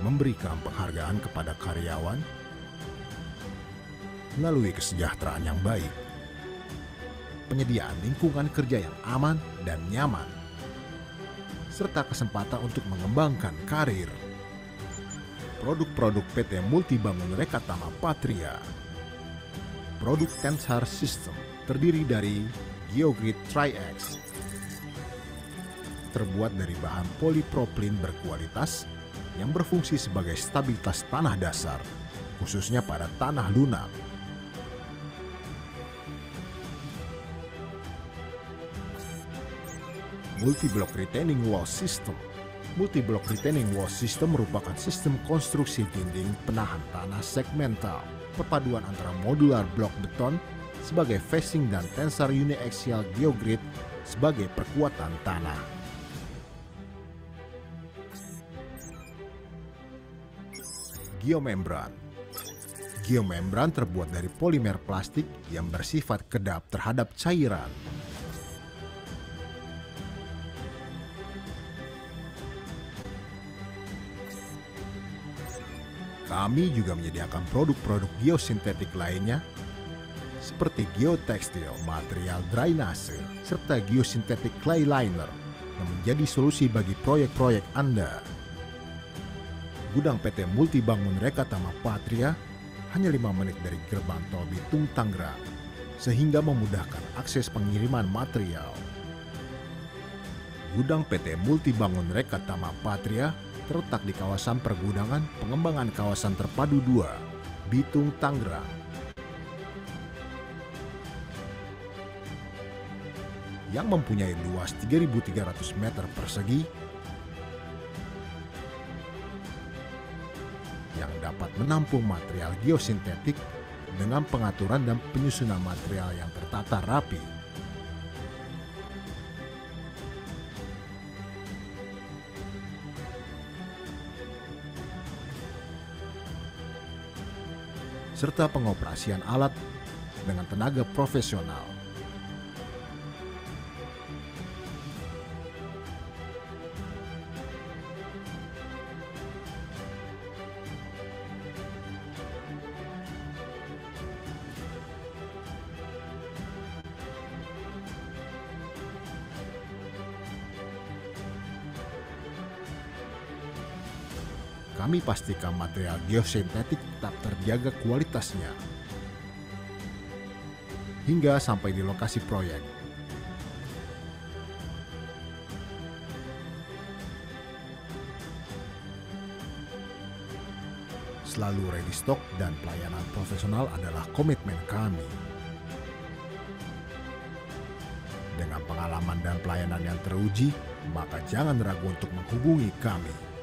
memberikan penghargaan kepada karyawan melalui kesejahteraan yang baik, penyediaan lingkungan kerja yang aman dan nyaman, serta kesempatan untuk mengembangkan karir. Produk-produk PT Multibangun Rekatama Patria. Produk Tensar System terdiri dari Geogrid InterAx, terbuat dari bahan polipropilin berkualitas yang berfungsi sebagai stabilitas tanah dasar, khususnya pada tanah lunak. Multi-block retaining wall system. Multi-block retaining wall system merupakan sistem konstruksi dinding penahan tanah segmental, perpaduan antara modular blok beton sebagai facing dan tensar uniaxial geogrid sebagai perkuatan tanah. Geomembran. Geomembran terbuat dari polimer plastik yang bersifat kedap terhadap cairan. Kami juga menyediakan produk-produk geosintetik lainnya seperti geotekstil, material drainase, serta geosintetik clay liner yang menjadi solusi bagi proyek-proyek Anda. Gudang PT Multibangun Rekatama Patria hanya 5 menit dari gerbang tol Bitung Tangerang, sehingga memudahkan akses pengiriman material. Gudang PT Multibangun Rekatama Patria terletak di kawasan pergudangan pengembangan kawasan terpadu 2, Bitung Tangerang. Yang mempunyai luas 3.300 meter persegi yang dapat menampung material geosintetik dengan pengaturan dan penyusunan material yang tertata rapi. Serta pengoperasian alat dengan tenaga profesional. Kami pastikan material geosintetik tetap terjaga kualitasnya hingga sampai di lokasi proyek. Selalu ready stock dan pelayanan profesional adalah komitmen kami. Dengan pengalaman dan pelayanan yang teruji, maka jangan ragu untuk menghubungi kami.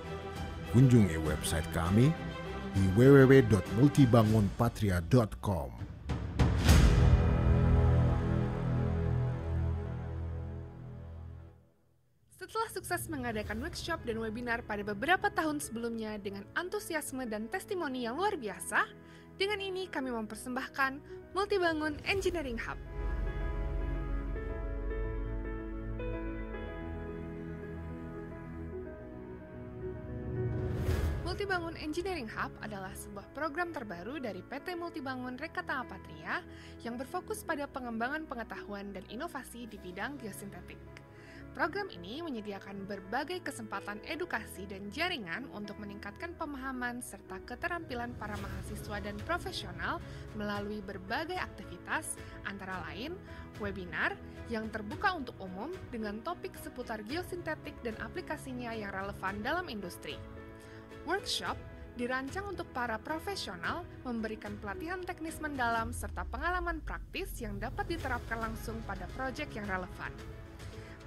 Kunjungi website kami di www.multibangunpatria.com. Setelah sukses mengadakan workshop dan webinar pada beberapa tahun sebelumnya dengan antusiasme dan testimoni yang luar biasa, dengan ini kami mempersembahkan Multibangun Engineering Hub. Multibangun Engineering Hub adalah sebuah program terbaru dari PT Multibangun Rekatama Patria yang berfokus pada pengembangan pengetahuan dan inovasi di bidang geosintetik. Program ini menyediakan berbagai kesempatan edukasi dan jaringan untuk meningkatkan pemahaman serta keterampilan para mahasiswa dan profesional melalui berbagai aktivitas, antara lain webinar yang terbuka untuk umum dengan topik seputar geosintetik dan aplikasinya yang relevan dalam industri. Workshop dirancang untuk para profesional memberikan pelatihan teknis mendalam serta pengalaman praktis yang dapat diterapkan langsung pada proyek yang relevan.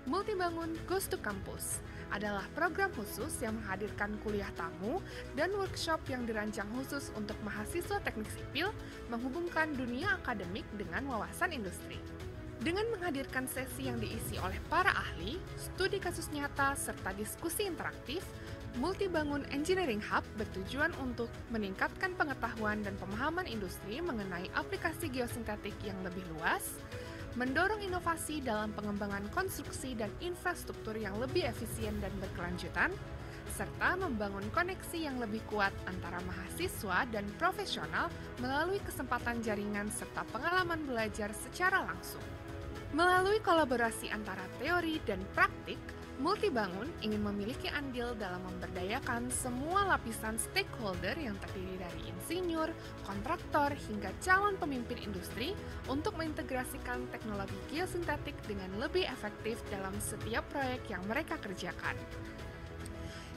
Multibangun Goes to Campus adalah program khusus yang menghadirkan kuliah tamu dan workshop yang dirancang khusus untuk mahasiswa teknik sipil menghubungkan dunia akademik dengan wawasan industri. Dengan menghadirkan sesi yang diisi oleh para ahli, studi kasus nyata, serta diskusi interaktif, Multibangun Engineering Hub bertujuan untuk meningkatkan pengetahuan dan pemahaman industri mengenai aplikasi geosintetik yang lebih luas, mendorong inovasi dalam pengembangan konstruksi dan infrastruktur yang lebih efisien dan berkelanjutan, serta membangun koneksi yang lebih kuat antara mahasiswa dan profesional melalui kesempatan jaringan serta pengalaman belajar secara langsung. Melalui kolaborasi antara teori dan praktik, Multibangun ingin memiliki andil dalam memberdayakan semua lapisan stakeholder yang terdiri dari insinyur, kontraktor, hingga calon pemimpin industri untuk mengintegrasikan teknologi geosintetik dengan lebih efektif dalam setiap proyek yang mereka kerjakan.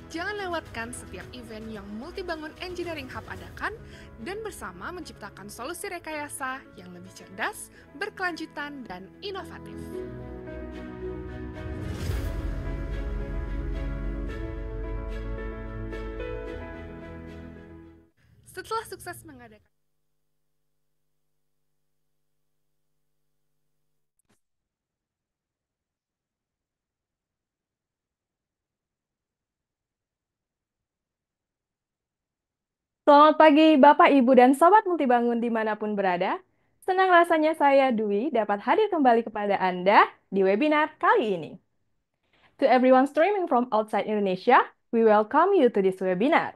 Jangan lewatkan setiap event yang Multibangun Engineering Hub adakan dan bersama menciptakan solusi rekayasa yang lebih cerdas, berkelanjutan, dan inovatif. Setelah sukses mengadakan Selamat pagi Bapak, Ibu, dan Sobat Multibangun dimanapun berada. Senang rasanya saya, Dwi, dapat hadir kembali kepada Anda di webinar kali ini. To everyone streaming from outside Indonesia, we welcome you to this webinar.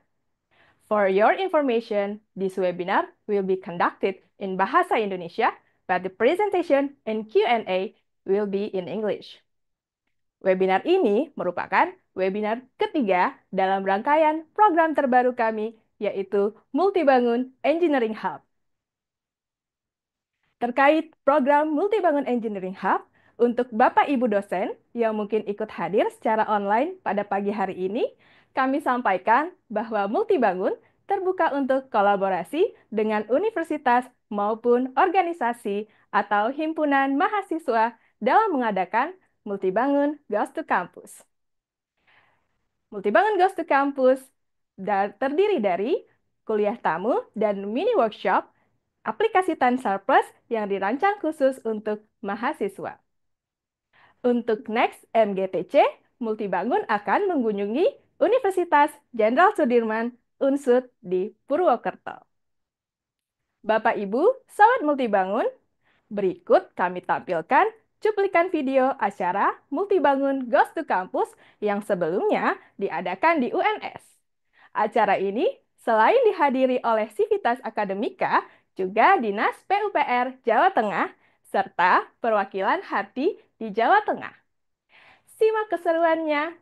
For your information, this webinar will be conducted in Bahasa Indonesia, but the presentation and Q&A will be in English. Webinar ini merupakan webinar ketiga dalam rangkaian program terbaru kami, yaitu Multibangun Engineering Hub. Terkait program Multibangun Engineering Hub, untuk Bapak Ibu dosen yang mungkin ikut hadir secara online pada pagi hari ini, kami sampaikan bahwa Multibangun terbuka untuk kolaborasi dengan universitas maupun organisasi atau himpunan mahasiswa dalam mengadakan Multibangun Goes to Campus. Multibangun Goes to Campus terdiri dari kuliah tamu dan mini workshop aplikasi Tensar Plus yang dirancang khusus untuk mahasiswa. Untuk next MGTC, Multibangun akan mengunjungi Universitas Jenderal Sudirman Unsud di Purwokerto. Bapak Ibu, Sobat Multibangun, berikut kami tampilkan cuplikan video acara Multibangun Goes to Campus yang sebelumnya diadakan di UNS. Acara ini selain dihadiri oleh Sivitas Akademika, juga Dinas PUPR Jawa Tengah, serta perwakilan HARTI di Jawa Tengah. Simak keseruannya.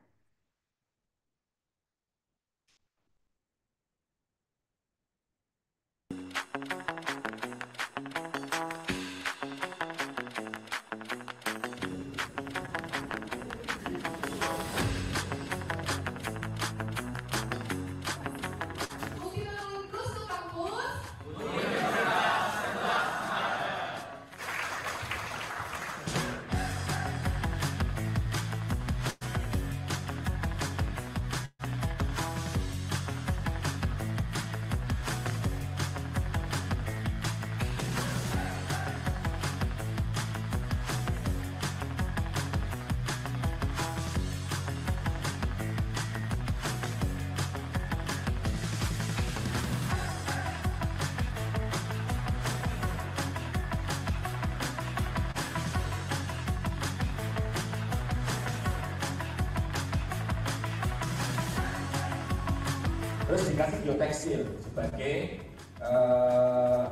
Terus dikasih geotekstil sebagai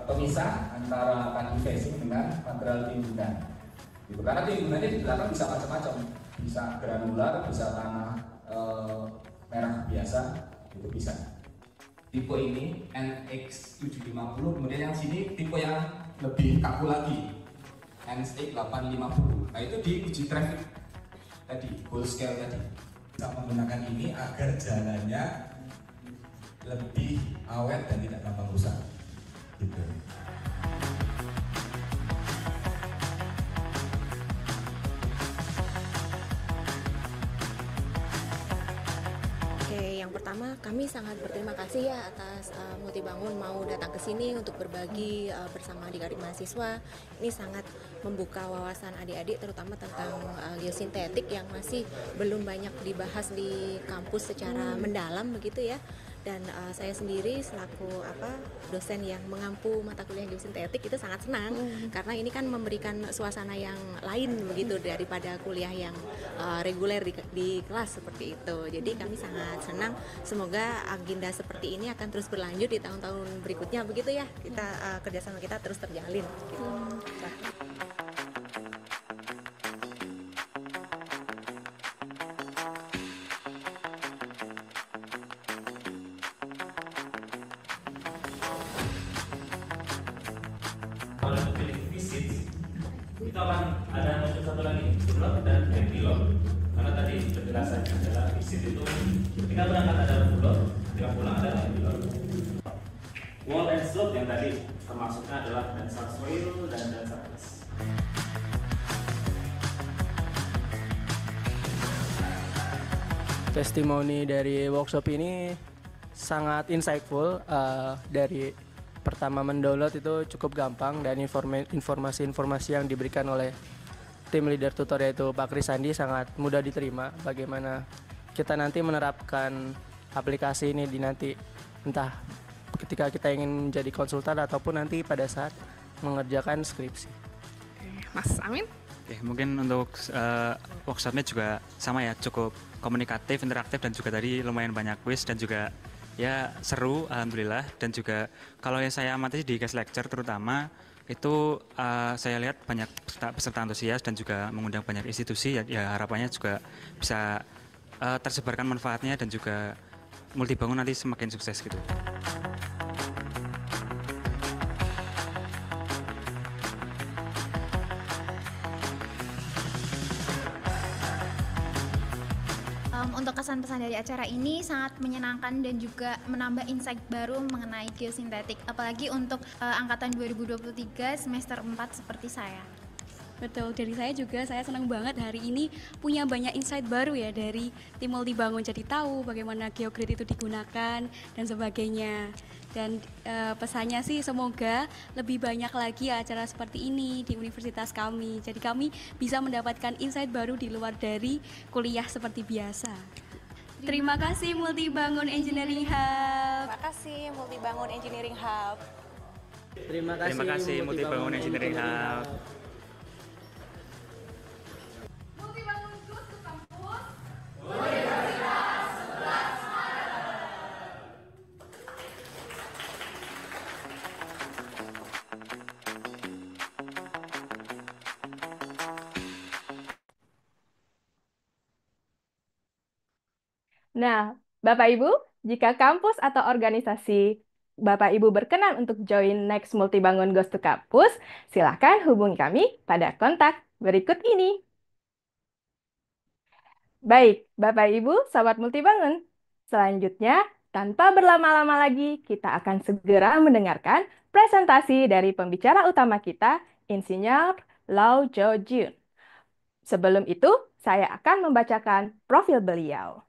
pemisah antara panel facing dengan material timbunan. Gitu. Karena timbunannya di belakang bisa macam-macam, bisa granular, bisa tanah merah biasa, itu bisa. Tipe ini NX750, kemudian yang sini tipe yang lebih kaku lagi, NX850. Nah itu diuji traffic tadi, full scale tadi. Kita menggunakan ini agar jalannya lebih awet dan tidak gampang rusak, gitu. Oke, yang pertama kami sangat berterima kasih ya atas Multibangun mau datang ke sini untuk berbagi bersama adik-adik mahasiswa. Ini sangat membuka wawasan adik-adik terutama tentang geosintetik yang masih belum banyak dibahas di kampus secara mendalam begitu ya. Dan saya sendiri selaku dosen yang mengampu mata kuliah geosintetik itu sangat senang karena ini kan memberikan suasana yang lain begitu daripada kuliah yang reguler di kelas seperti itu. Jadi kami sangat senang, semoga agenda seperti ini akan terus berlanjut di tahun-tahun berikutnya begitu ya. Kita kerjasama kita terus terjalin gitu. Kalau untuk pilih visit itu akan ada muncul satu lagi full dan empty load. Karena tadi penjelasannya adalah visit itu ketika berangkat ada full load, ketika pulang ada empty load. Wall and slope yang tadi termasuknya adalah Tensar soil dan Tensar plus. Testimoni dari workshop ini sangat insightful. Dari pertama mendownload itu cukup gampang, dan informasi-informasi yang diberikan oleh tim leader tutor yaitu Pak Krisandi sangat mudah diterima. Bagaimana kita nanti menerapkan aplikasi ini di nanti, entah ketika kita ingin menjadi konsultan ataupun nanti pada saat mengerjakan skripsi. Mas Amin? Mungkin untuk workshopnya juga sama ya, cukup komunikatif, interaktif, dan juga tadi lumayan banyak quiz dan juga ya seru alhamdulillah. Dan juga kalau yang saya amati di guest lecture terutama itu saya lihat banyak peserta antusias dan juga mengundang banyak institusi ya harapannya juga bisa tersebarkan manfaatnya dan juga Multibangun nanti semakin sukses gitu. Untuk kesan-pesan dari acara ini sangat menyenangkan dan juga menambah insight baru mengenai geosintetik, apalagi untuk angkatan 2023 semester 4 seperti saya. Betul, dari saya juga, saya senang banget hari ini punya banyak insight baru ya dari tim Multibangun, jadi tahu bagaimana Geogrid itu digunakan dan sebagainya. Dan pesannya sih semoga lebih banyak lagi acara seperti ini di universitas kami. Jadi kami bisa mendapatkan insight baru di luar dari kuliah seperti biasa. Terima kasih Multibangun Engineering Hub. Terima kasih Multibangun Engineering Hub. Terima kasih Multibangun Engineering Hub. Multibangun Goes to Campus. Nah, Bapak Ibu, jika kampus atau organisasi Bapak Ibu berkenan untuk join Next Multibangun Goes to Campus, silakan hubungi kami pada kontak berikut ini. Baik, Bapak Ibu, Sobat Multibangun. Selanjutnya, tanpa berlama-lama lagi, kita akan segera mendengarkan presentasi dari pembicara utama kita, Insinyur Lau Jiunn. Sebelum itu, saya akan membacakan profil beliau.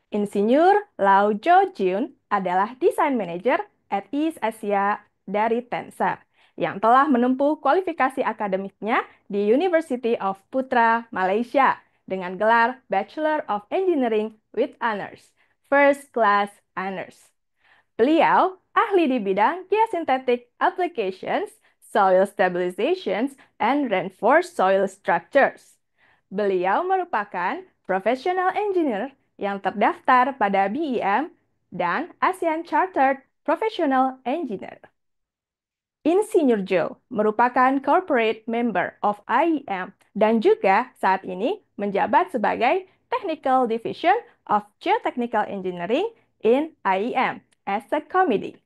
Insinyur Lau Jiunn adalah Design Manager at East Asia dari Tensar, yang telah menempuh kualifikasi akademiknya di University of Putra, Malaysia, dengan gelar Bachelor of Engineering with Honors, First Class Honors. Beliau ahli di bidang Geosynthetic Applications, Soil Stabilization, and Reinforced Soil Structures. Beliau merupakan Professional Engineer yang terdaftar pada BEM dan ASEAN Chartered Professional Engineer. Insinyur Zhou merupakan corporate member of IEM dan juga saat ini menjabat sebagai Technical Division of Geotechnical Engineering in IEM as a committee.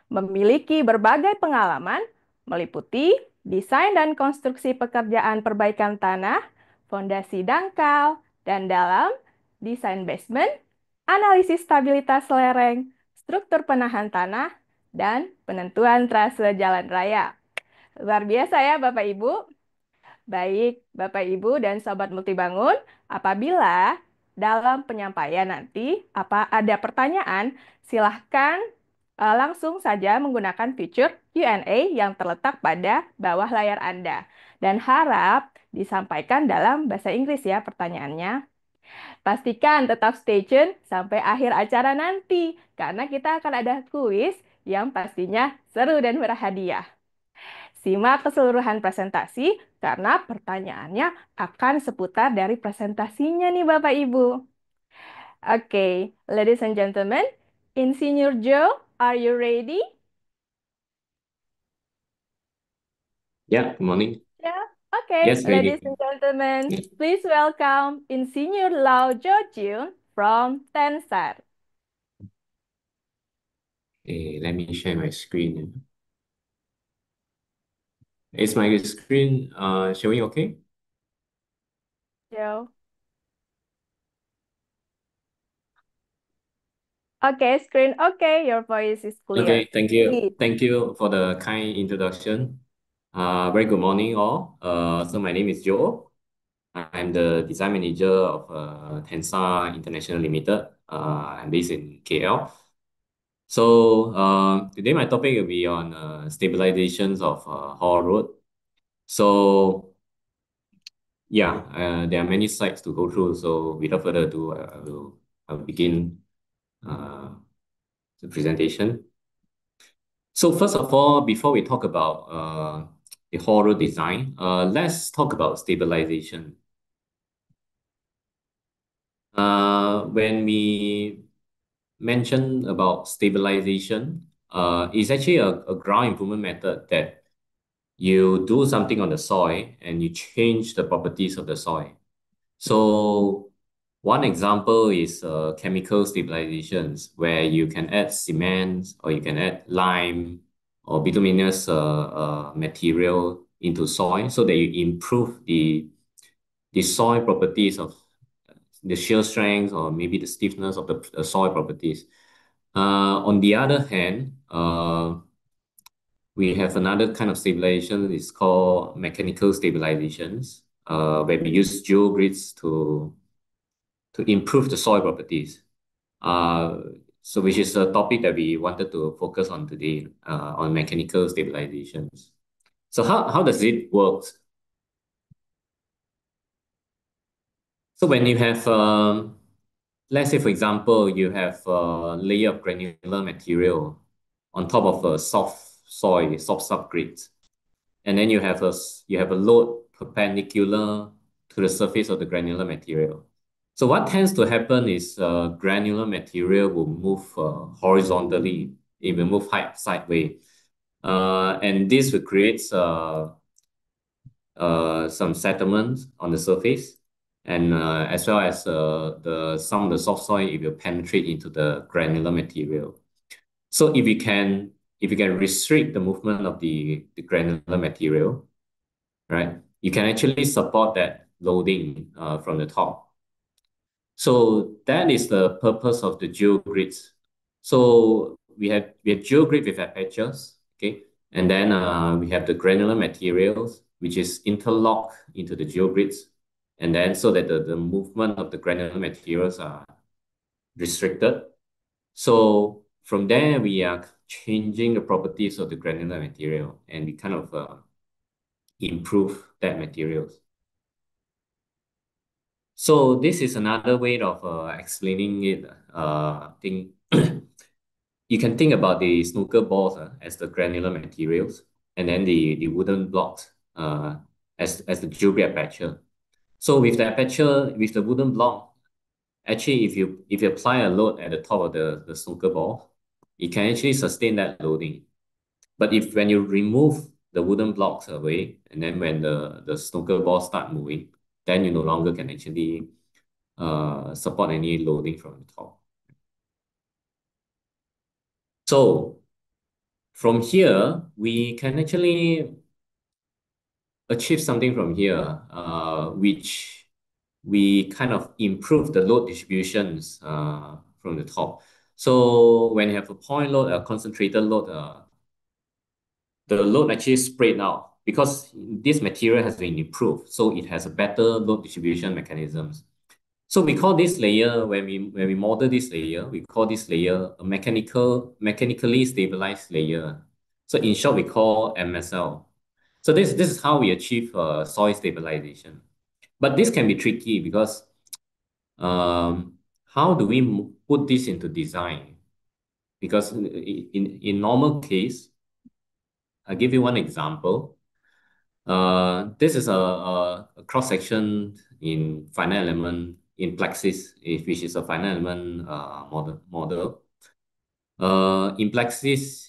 Memiliki berbagai pengalaman meliputi desain dan konstruksi pekerjaan perbaikan tanah, fondasi dangkal dan dalam, desain basement, analisis stabilitas lereng, struktur penahan tanah, dan penentuan trase jalan raya. Luar biasa ya Bapak Ibu. Baik, Bapak Ibu dan Sobat Multibangun, apabila dalam penyampaian nanti ada pertanyaan, silahkan langsung saja menggunakan fitur Q&A yang terletak pada bawah layar Anda. Dan harap disampaikan dalam bahasa Inggris ya pertanyaannya. Pastikan tetap stay tune sampai akhir acara nanti, karena kita akan ada kuis yang pastinya seru dan berhadiah. Simak keseluruhan presentasi karena pertanyaannya akan seputar dari presentasinya nih Bapak Ibu. Oke, ladies and gentlemen, Insinyur Joe, are you ready? Yeah, good morning. Yeah. Okay, Yes, ladies ready. and gentlemen, Yeah. please welcome Insinyur Lau Jiunn from Tensar. Okay, let me share my screen. Is my screen showing okay? Joe. Okay, screen okay, your voice is clear. Okay, thank you. Please. Thank you for the kind introduction. Very good morning, all. So my name is Joe. I'm the design manager of Tensar International Limited. I'm based in KL. So today my topic will be on stabilizations of Hall Road. So yeah, there are many slides to go through. So without further ado, I'll begin the presentation. So first of all, before we talk about the Hall Road design, let's talk about stabilization. When we mention about stabilization, it's actually a ground improvement method that you do something on the soil and you change the properties of the soil. So one example is chemical stabilizations, where you can add cement or you can add lime or bituminous material into soil so that you improve the soil properties of the shear strength or maybe the stiffness of the soil properties. On the other hand, we have another kind of stabilization. It's called mechanical stabilizations, where we use geogrids to improve the soil properties. So which is a topic that we wanted to focus on today, on mechanical stabilizations. So how does it work? So when you have, let's say for example, you have a layer of granular material on top of a soft soil, soft subgrade, and then you have a load perpendicular to the surface of the granular material. So what tends to happen is granular material will move horizontally. It will move sideways. And this will create some sediments on the surface. And as well as some of the soft soil, it will penetrate into the granular material. So if you can restrict the movement of the granular material, right, you can actually support that loading from the top. So that is the purpose of the geogrids. So we have geogrid with apertures, okay, and then we have the granular materials which is interlocked into the geogrids, and then so that the movement of the granular materials are restricted. So from there we are changing the properties of the granular material, and we kind of improve that materials. So this is another way of explaining it. You can think about the snooker balls as the granular materials, and then the wooden blocks as the geogrid aperture. So with the aperture, with the wooden block, actually if you apply a load at the top of the snooker ball, it can actually sustain that loading. But if when you remove the wooden blocks away, and then when the snooker ball start moving, then you no longer can actually support any loading from the top. So from here, we can actually achieve something from here, which we kind of improve the load distributions from the top. So when you have a point load, a concentrated load, the load actually spread out because this material has been improved. So it has a better load distribution mechanisms. So we call this layer, when we model this layer, we call this layer a mechanically stabilized layer. So in short, we call MSL. So this is how we achieve soil stabilization. But this can be tricky because how do we put this into design? Because in normal case, I'll give you one example. This is a cross section in finite element in Plexis, which is a finite element model. In Plexis,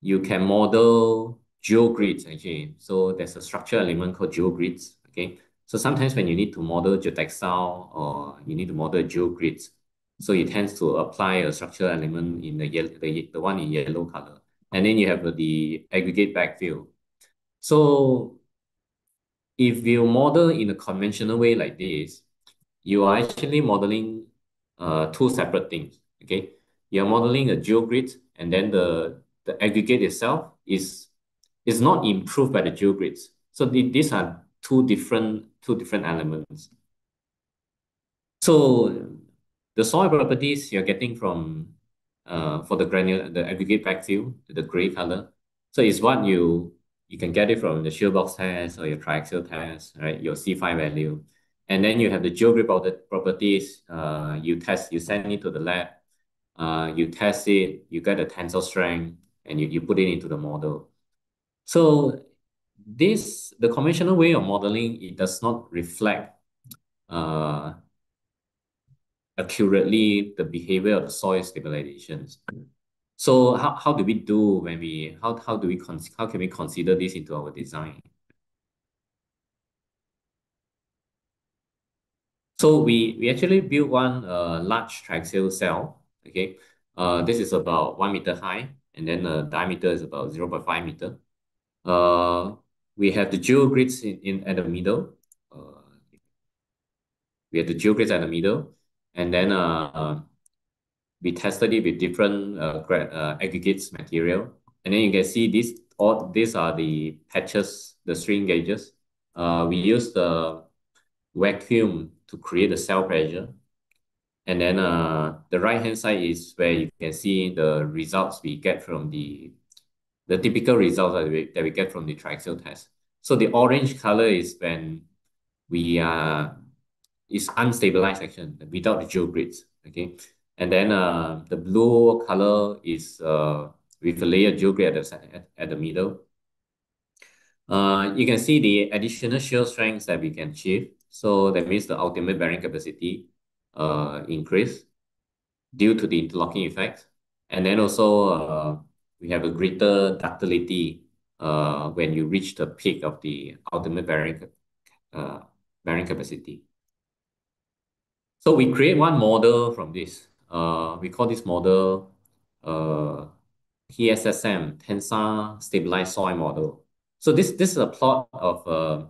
you can model geogrids actually. So there's a structure element called geogrids. Okay. So sometimes when you need to model geotextile or you need to model geogrids, so it tends to apply a structure element in the one in yellow color. And then you have the aggregate backfill. So if you model in a conventional way like this, you are actually modeling two separate things. Okay, you're modeling a geogrid, and then the aggregate itself is not improved by the geogrids. So these are two different elements. So the soil properties you're getting from for the aggregate backfill, the gray color. So it's what you can get it from the shear box test or your triaxial test, right? Your C5 value. And then you have the geogrid properties. You send it to the lab. You test it, you get a tensile strength, and you put it into the model. So the conventional way of modeling, it does not reflect accurately the behavior of soil stabilizations. So how do we do when we how can we consider this into our design? So we actually built one large triaxial cell. Okay, this is about 1 meter high, and then the diameter is about 0.5 meter. We have the geogrids in at the middle. We have the geogrids at the middle, and then we tested it with different aggregates material. And then you can see these are the patches, the strain gauges. We use the vacuum to create the cell pressure. And then the right-hand side is where you can see the results we get from the typical results that we get from the triaxial test. So the orange color is when we is unstabilized section without the geogrids. Okay. And then the blue color is with a layer geogrid at the middle. You can see the additional shear strengths that we can achieve. So that means the ultimate bearing capacity increase due to the interlocking effect. And then also we have a greater ductility when you reach the peak of the ultimate bearing capacity. So we create one model from this. We call this model TSSM, Tensar Stabilized Soil Model. So this is a plot of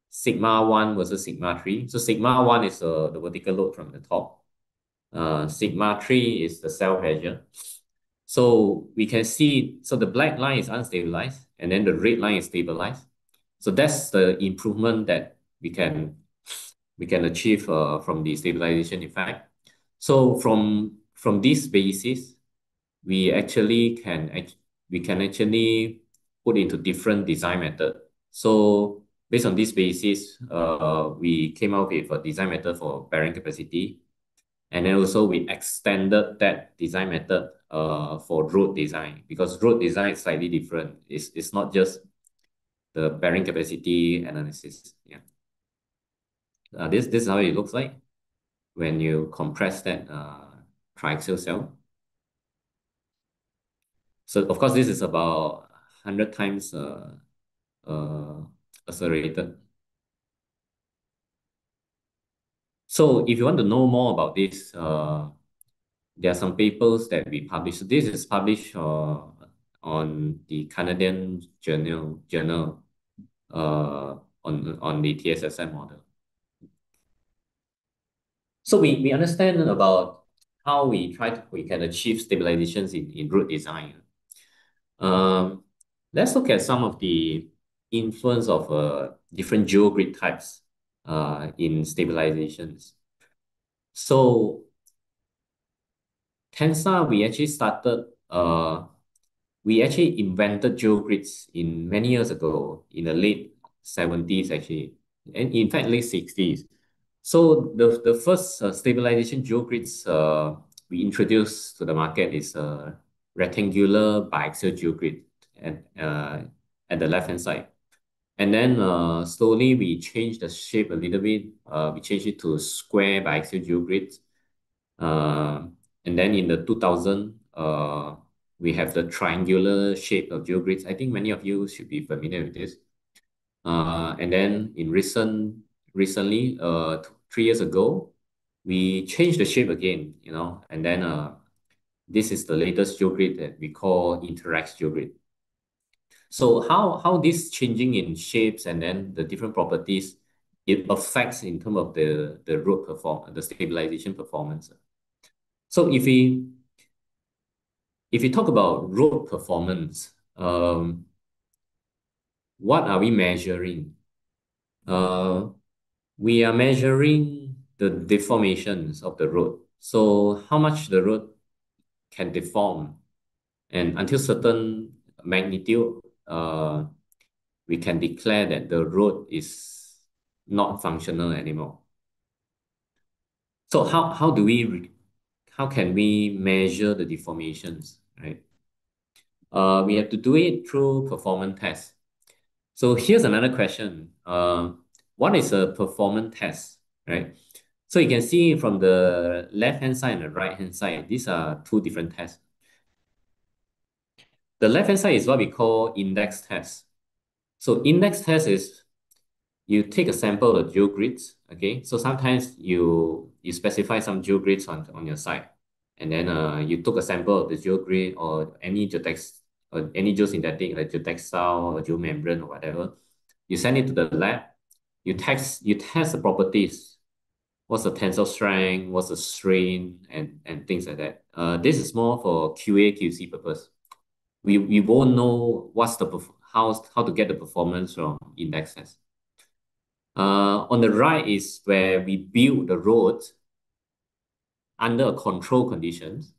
sigma 1 versus sigma 3. So sigma 1 is the vertical load from the top. Sigma 3 is the cell pressure. So we can see, so the black line is unstabilized, and then the red line is stabilized. So that's the improvement that we can achieve from the stabilization effect. So from this basis, we actually can actually put into different design method. So based on this basis, we came out with a design method for bearing capacity. And then also we extended that design method for road design, because road design is slightly different. It's not just the bearing capacity analysis. Yeah. This is how it looks like when you compress that triaxial cell. So of course, this is about 100 times accelerated. So if you want to know more about this, there are some papers that we published. This is published on the Canadian journal on the TSSM model. So we understand about how we can achieve stabilizations in root design. Let's look at some of the influence of different geogrid types in stabilizations. So Tensar, we actually invented geogrids in many years ago, in the late 70s actually, and in fact late 60s. So the first stabilization geogrids we introduced to the market is a rectangular biaxial geogrid at the left hand side. And then slowly we changed the shape a little bit. We changed it to square biaxial geogrid. And then in the 2000, we have the triangular shape of geogrids. I think many of you should be familiar with this. And then recently, 3 years ago, we changed the shape again, and then this is the latest geogrid that we call InterAx geogrid. So how this changing in shapes and then the different properties, it affects in terms of the road the stabilization performance. So if we talk about road performance, what are we measuring? We are measuring the deformations of the road. So how much the road can deform, and until certain magnitude, we can declare that the road is not functional anymore. So how can we measure the deformations, right? We have to do it through performance tests. So here's another question. What is a performance test, right? So you can see from the left-hand side and the right-hand side, these are two different tests. The left-hand side is what we call index test. So index test is you take a sample of geogrids, okay? So sometimes you specify some geogrids on your site, and then you took a sample of the geogrid or any geotext or any geosynthetic like geotextile or geomembrane or whatever. You send it to the lab. You test the properties. What's the tensile strength? What's the strain and things like that. This is more for QA QC purpose. We won't know what's how to get the performance from index test. On the right is where we build the road under a control conditions,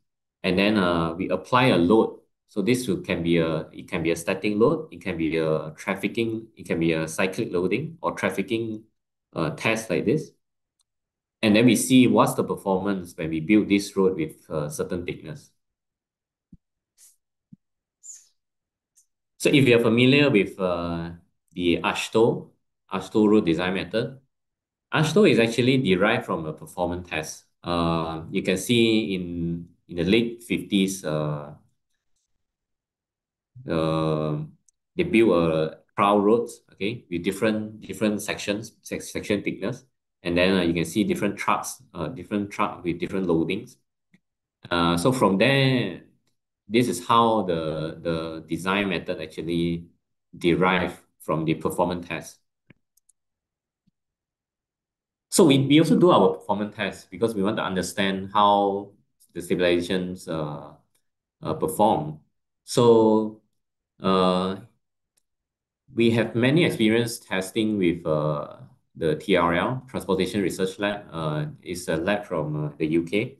and then we apply a load. So this can be a static load, it can be a trafficking, it can be a cyclic loading or trafficking test like this. And then we see what's the performance when we build this road with certain thickness. So if you're familiar with the AASHTO road design method, AASHTO is actually derived from a performance test. You can see in the late 50s, they built a trial roads, okay, with different section thickness, and then you can see different trucks with different loadings. So from there, this is how the design method actually derived from the performance test. So we also do our performance test because we want to understand how the stabilizations perform. So we have many experience testing with the TRL, Transportation Research Lab. It's a lab from the UK.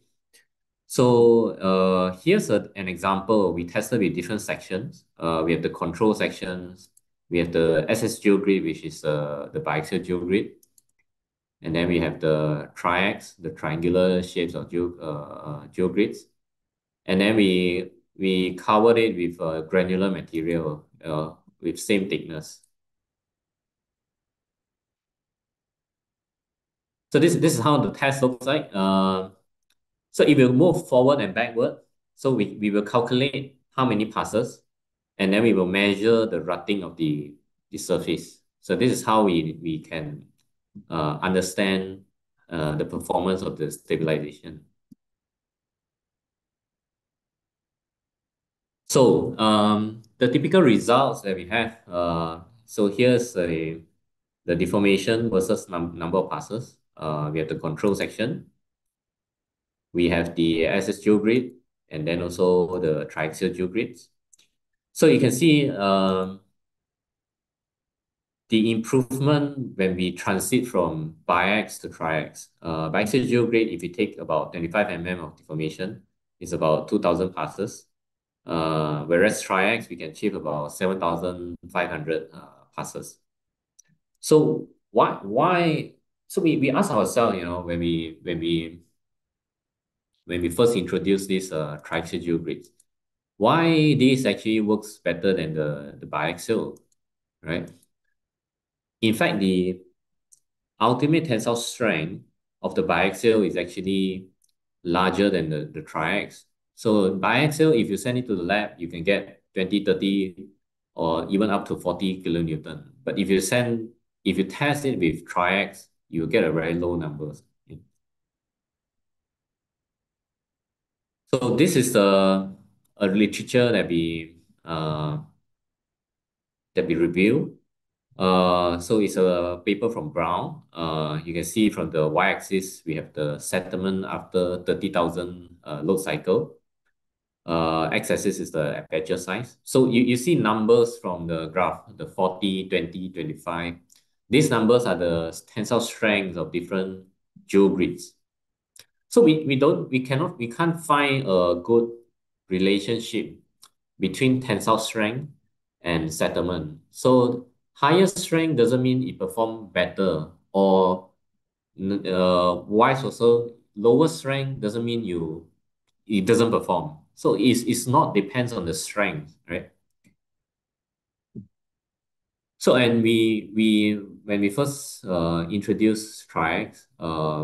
So here's an example. We tested with different sections. We have the control sections. We have the SS geogrid, which is the biaxial geogrid. And then we have the triax, the triangular shapes of geogrids. And then we covered it with granular material with same thickness. So this is how the test looks like. So if we move forward and backward, so we will calculate how many passes, and then we will measure the rutting of the surface. So this is how we can understand the performance of the stabilization. So the typical results that we have, so here's the deformation versus number of passes. We have the control section. We have the SS geogrid, and then also the triaxial geogrids. So you can see the improvement when we transit from biax to triax. Biaxial geogrid, if you take about 25 mm of deformation, is about 2,000 passes. Whereas triax, we can achieve about 7,500 passes. So So we ask ourselves, when we first introduced this triaxial geogrid, why this actually works better than the biaxial, right? In fact, the ultimate tensile strength of the biaxial is actually larger than the triax. So biaxial, if you send it to the lab, you can get 20, 30, or even up to 40 kilonewton. But if you test it with triax, you get a very low numbers. So this is a literature that we review. So it's a paper from Brown. You can see from the y-axis, we have the settlement after 30,000 load cycle. X-axis is the aperture size. So you see numbers from the graph, the 40, 20, 25. These numbers are the tensile strengths of different geogrids. So we can't find a good relationship between tensile strength and settlement. So higher strength doesn't mean it perform better, or vice versa. Lower strength doesn't mean it doesn't perform. So it's not depends on the strength, right? So and we when we first introduced triax,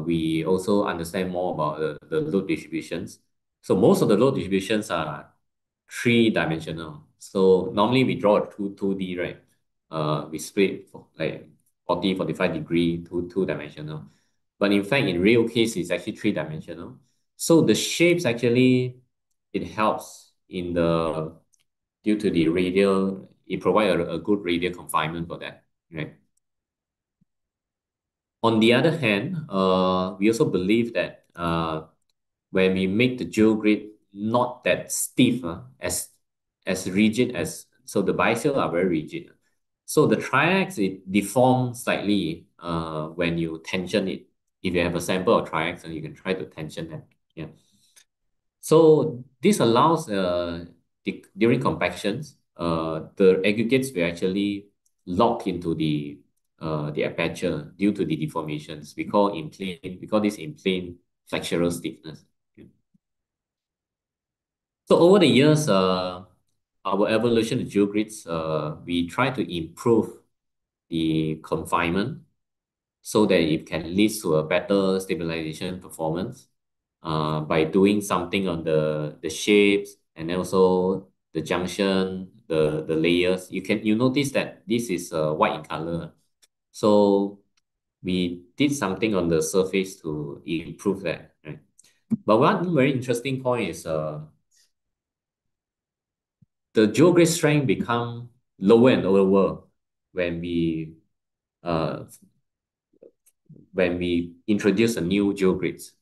we also understand more about the load distributions. So most of the load distributions are three-dimensional. So normally we draw a 2D, right? We split like 40, 45 degree to two-dimensional. But in fact, in real case, it's actually three-dimensional. So the shapes actually, it helps due to the radial, it provides a good radial confinement for that, right? On the other hand, we also believe that when we make the geogrid not that stiff, as rigid as, so the biaxial are very rigid. So the triax, it deforms slightly when you tension it. If you have a sample of triax, and you can try to tension that. Yeah. So this allows during compactions, the aggregates will actually lock into the aperture due to the deformations. We call this in plane flexural stiffness. So over the years, our evolution of geogrids, we try to improve the confinement so that it can lead to a better stabilization performance by doing something on the shapes, and also the junction, the layers. You notice that this is white in color. So we did something on the surface to improve that, right? But one very interesting point is the geogrid strength become lower and lower when we uh, introduce a new geogrids.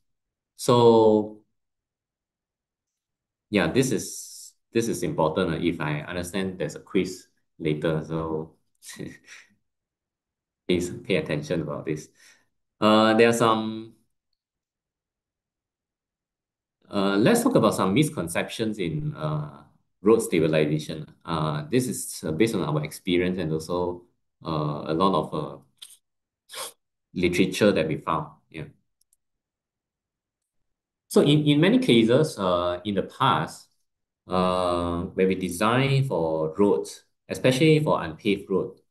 So yeah, this is important. If I understand, there's a quiz later, so please pay attention about this. There are some. Let's talk about some misconceptions in road stabilization. This is based on our experience, and also a lot of literature that we found. Yeah. So in many cases, in the past, when we design for roads, especially for unpaved road,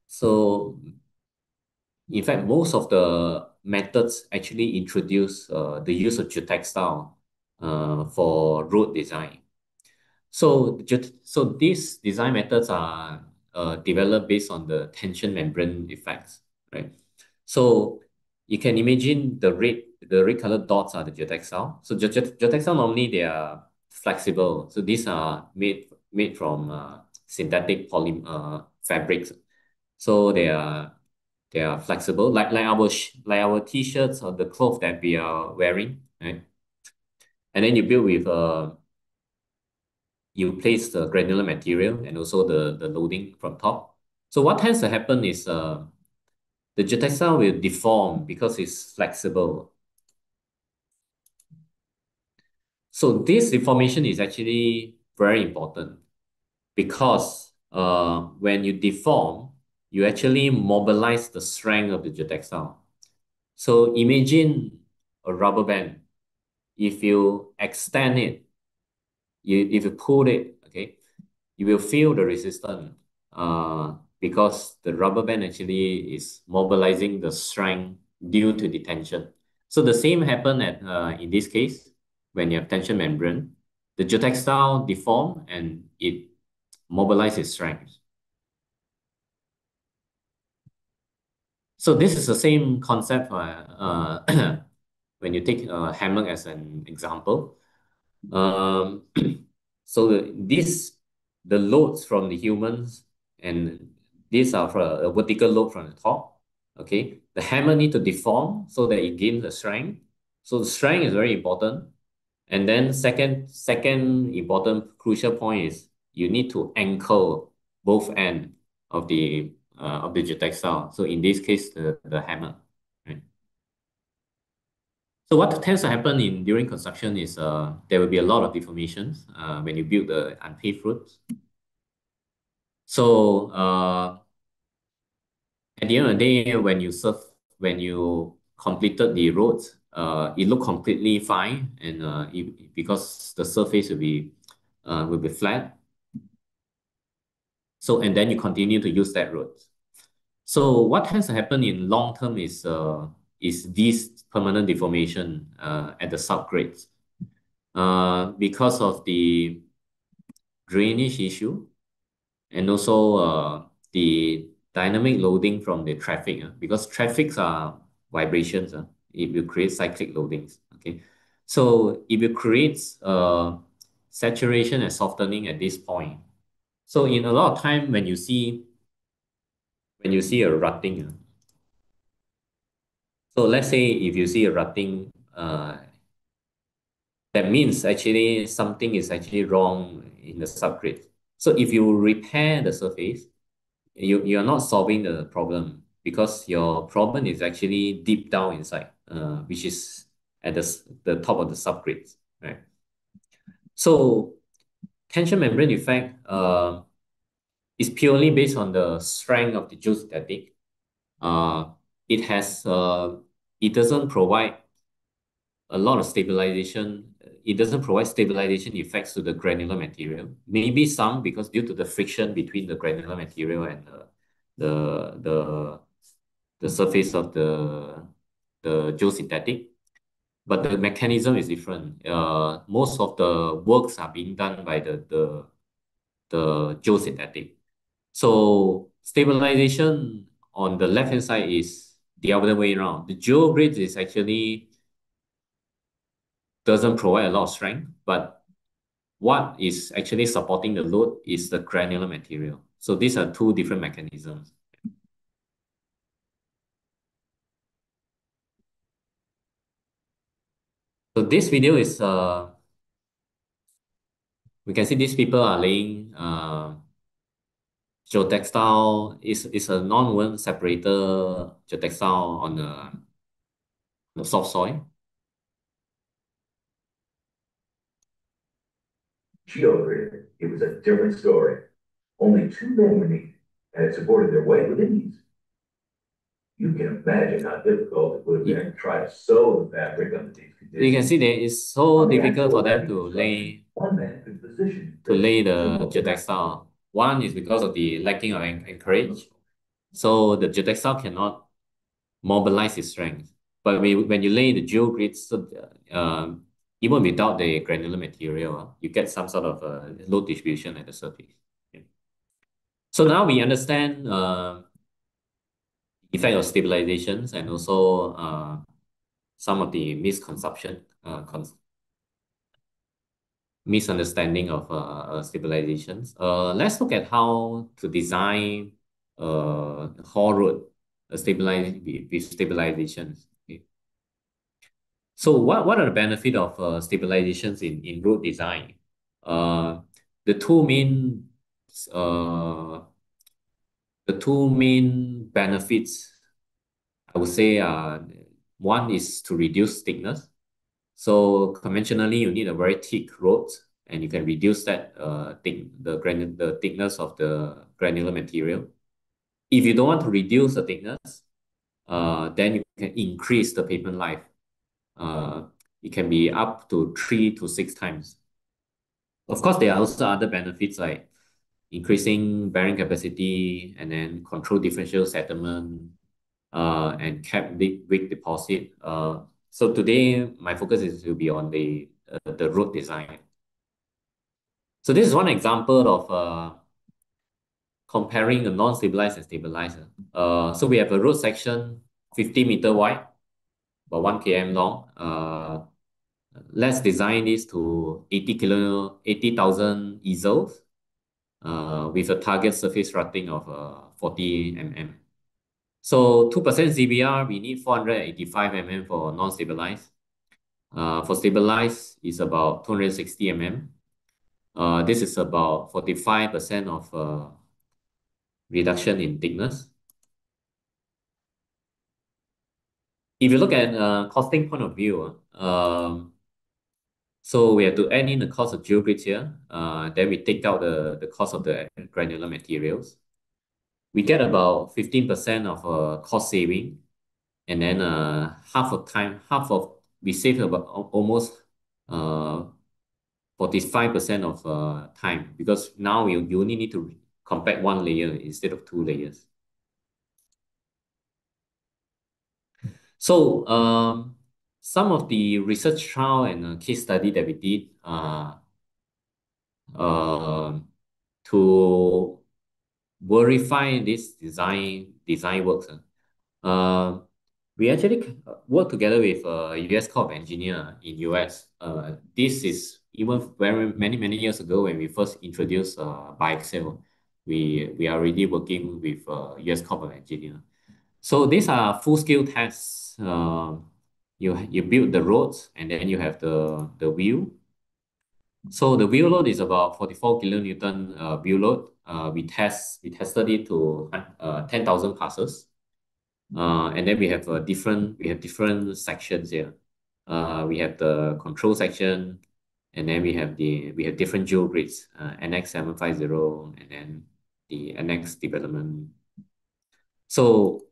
so in fact, most of the methods actually introduce the use of geotextile for road design. So these design methods are developed based on the tension membrane effects, right? So you can imagine the red colored dots are the geotextile. So geotextile normally they are flexible. So these are made from synthetic polymer fabrics. So they are flexible, like our t-shirts or the clothes that we are wearing, right? And then you build with you place the granular material and also the loading from top. So what tends to happen is the geotextile will deform because it's flexible. So this deformation is actually very important because when you deform, you actually mobilize the strength of the geotextile. So imagine a rubber band. If you extend it, if you pull it, okay, you will feel the resistance because the rubber band actually is mobilizing the strength due to the tension. So the same happen in this case when you have tension membrane, the geotextile deform and it mobilizes strength. So this is the same concept when you take a hammock as an example. So the loads from the humans, and these are for a vertical load from the top. Okay, the hammer need to deform so that it gains the strength. So the strength is very important. And then second important crucial point is you need to anchor both ends of the geotextile. So in this case, the hammer. Right? So what tends to happen during construction is there will be a lot of deformations when you build the unpaved roads. So at the end of the day, when you completed the roads, it looked completely fine, and because the surface will be flat. So and then you continue to use that road. So what tends to happen in long term is this permanent deformation at the subgrades because of the drainage issue and also the dynamic loading from the traffic because traffics are vibrations. It will create cyclic loadings. Okay, so it will create saturation and softening at this point. So in a lot of time when you see a rutting, so let's say if you see a rutting, that means actually something is actually wrong in the subgrade. So if you repair the surface, you're not solving the problem because your problem is actually deep down inside, which is at the top of the subgrades, right? So tension membrane effect is purely based on the strength of the geostatic. It doesn't provide a lot of stabilization. It doesn't provide stabilization effects to the granular material. Maybe some because due to the friction between the granular material and the surface of the geosynthetic. But the mechanism is different. Most of the works are being done by the geosynthetic. So stabilization on the left hand side is the other way around. The Geogrid is actually doesn't provide a lot of strength, but what is actually supporting the load is the granular material. So these are two different mechanisms. So this video is we can see these people are laying geotextile is a non-woven separator geotextile on the soft soil. Geogrid, it was a different story. Only 2 men were needed, and it supported their weight with ease. You can imagine how difficult it would have been to try to sew the fabric under these conditions. You can see that it's so difficult for them to lay the geotextile. One is because of the lacking of anchorage. So the geotextile cannot mobilize its strength. But when you lay the geogrid, so even without the granular material, you get some sort of load distribution at the surface. Yeah. So now we understand effect of stabilizations and also some of the misunderstanding of stabilizations. Let's look at how to design a haul road with stabilizations. Okay. So what are the benefits of stabilizations in road design? The two main benefits, I would say, one is to reduce thickness. So conventionally, you need a very thick road, and you can reduce that the thickness of the granular material. If you don't want to reduce the thickness, then you can increase the pavement life. It can be up to 3 to 6 times. Of course, there are also other benefits like increasing bearing capacity and then control differential settlement and cap weak deposit. So today, my focus is to be on the road design. So this is one example of comparing the non-stabilized and stabilized. So we have a road section 50-meter wide, about 1 km long. Let's design this to 80,000 easels with a target surface rutting of 40 mm. So 2% ZBR, we need 485 mm for non-stabilized. For stabilized, is about 260 mm. This is about 45% of reduction in thickness. If you look at costing point of view, so we have to add in the cost of Geogrid here. Then we take out the cost of the granular materials. We get about 15% of cost saving, and then we save about almost 45% of time, because now you only need to compact one layer instead of two layers. So some of the research trial and case study that we did to verify this design works. We actually work together with a US Corps of Engineer in US. This is even very many years ago when we first introduced biaxial. We are already working with US Corps of Engineer. So these are full-scale tests. You build the roads and then you have the wheel. So the wheel load is about 44 kilonewton wheel load. We tested it to 10,000 passes. And then we have different sections here. We have the control section, and then we have different geogrids, NX750, and then the NX development. So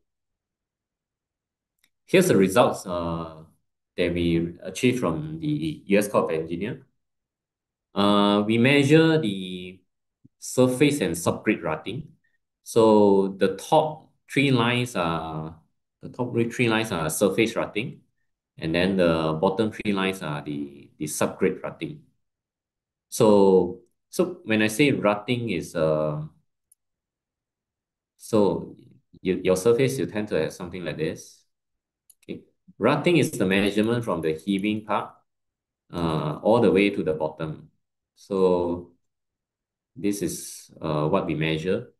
here's the results that we achieved from the US Corps of Engineer. We measure the surface and subgrid rutting. So the top three lines are surface rutting, and then the bottom three lines are the subgrid rutting. So when I say rutting is so your surface, you tend to have something like this. Okay, rutting is the measurement from the heaving part all the way to the bottom. So this is what we measure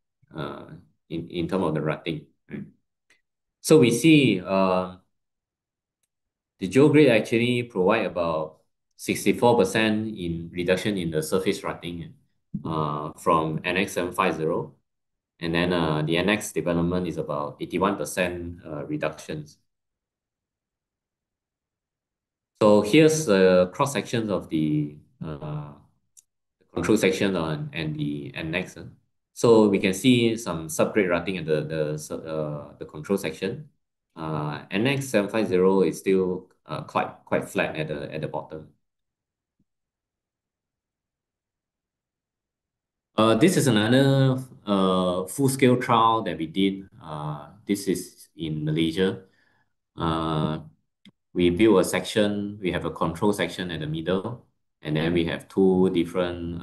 in terms of the rutting. Right? So we see the Geogrid actually provide about 64% in reduction in the surface rutting from NX750, and then the NX development is about 81% reductions. So here's the cross sections of the control section and the NX. So we can see some subgrade rutting at the control section. NX750 is still quite flat at the bottom. This is another full-scale trial that we did. This is in Malaysia. We built a section. We have a control section at the middle, and then we have two different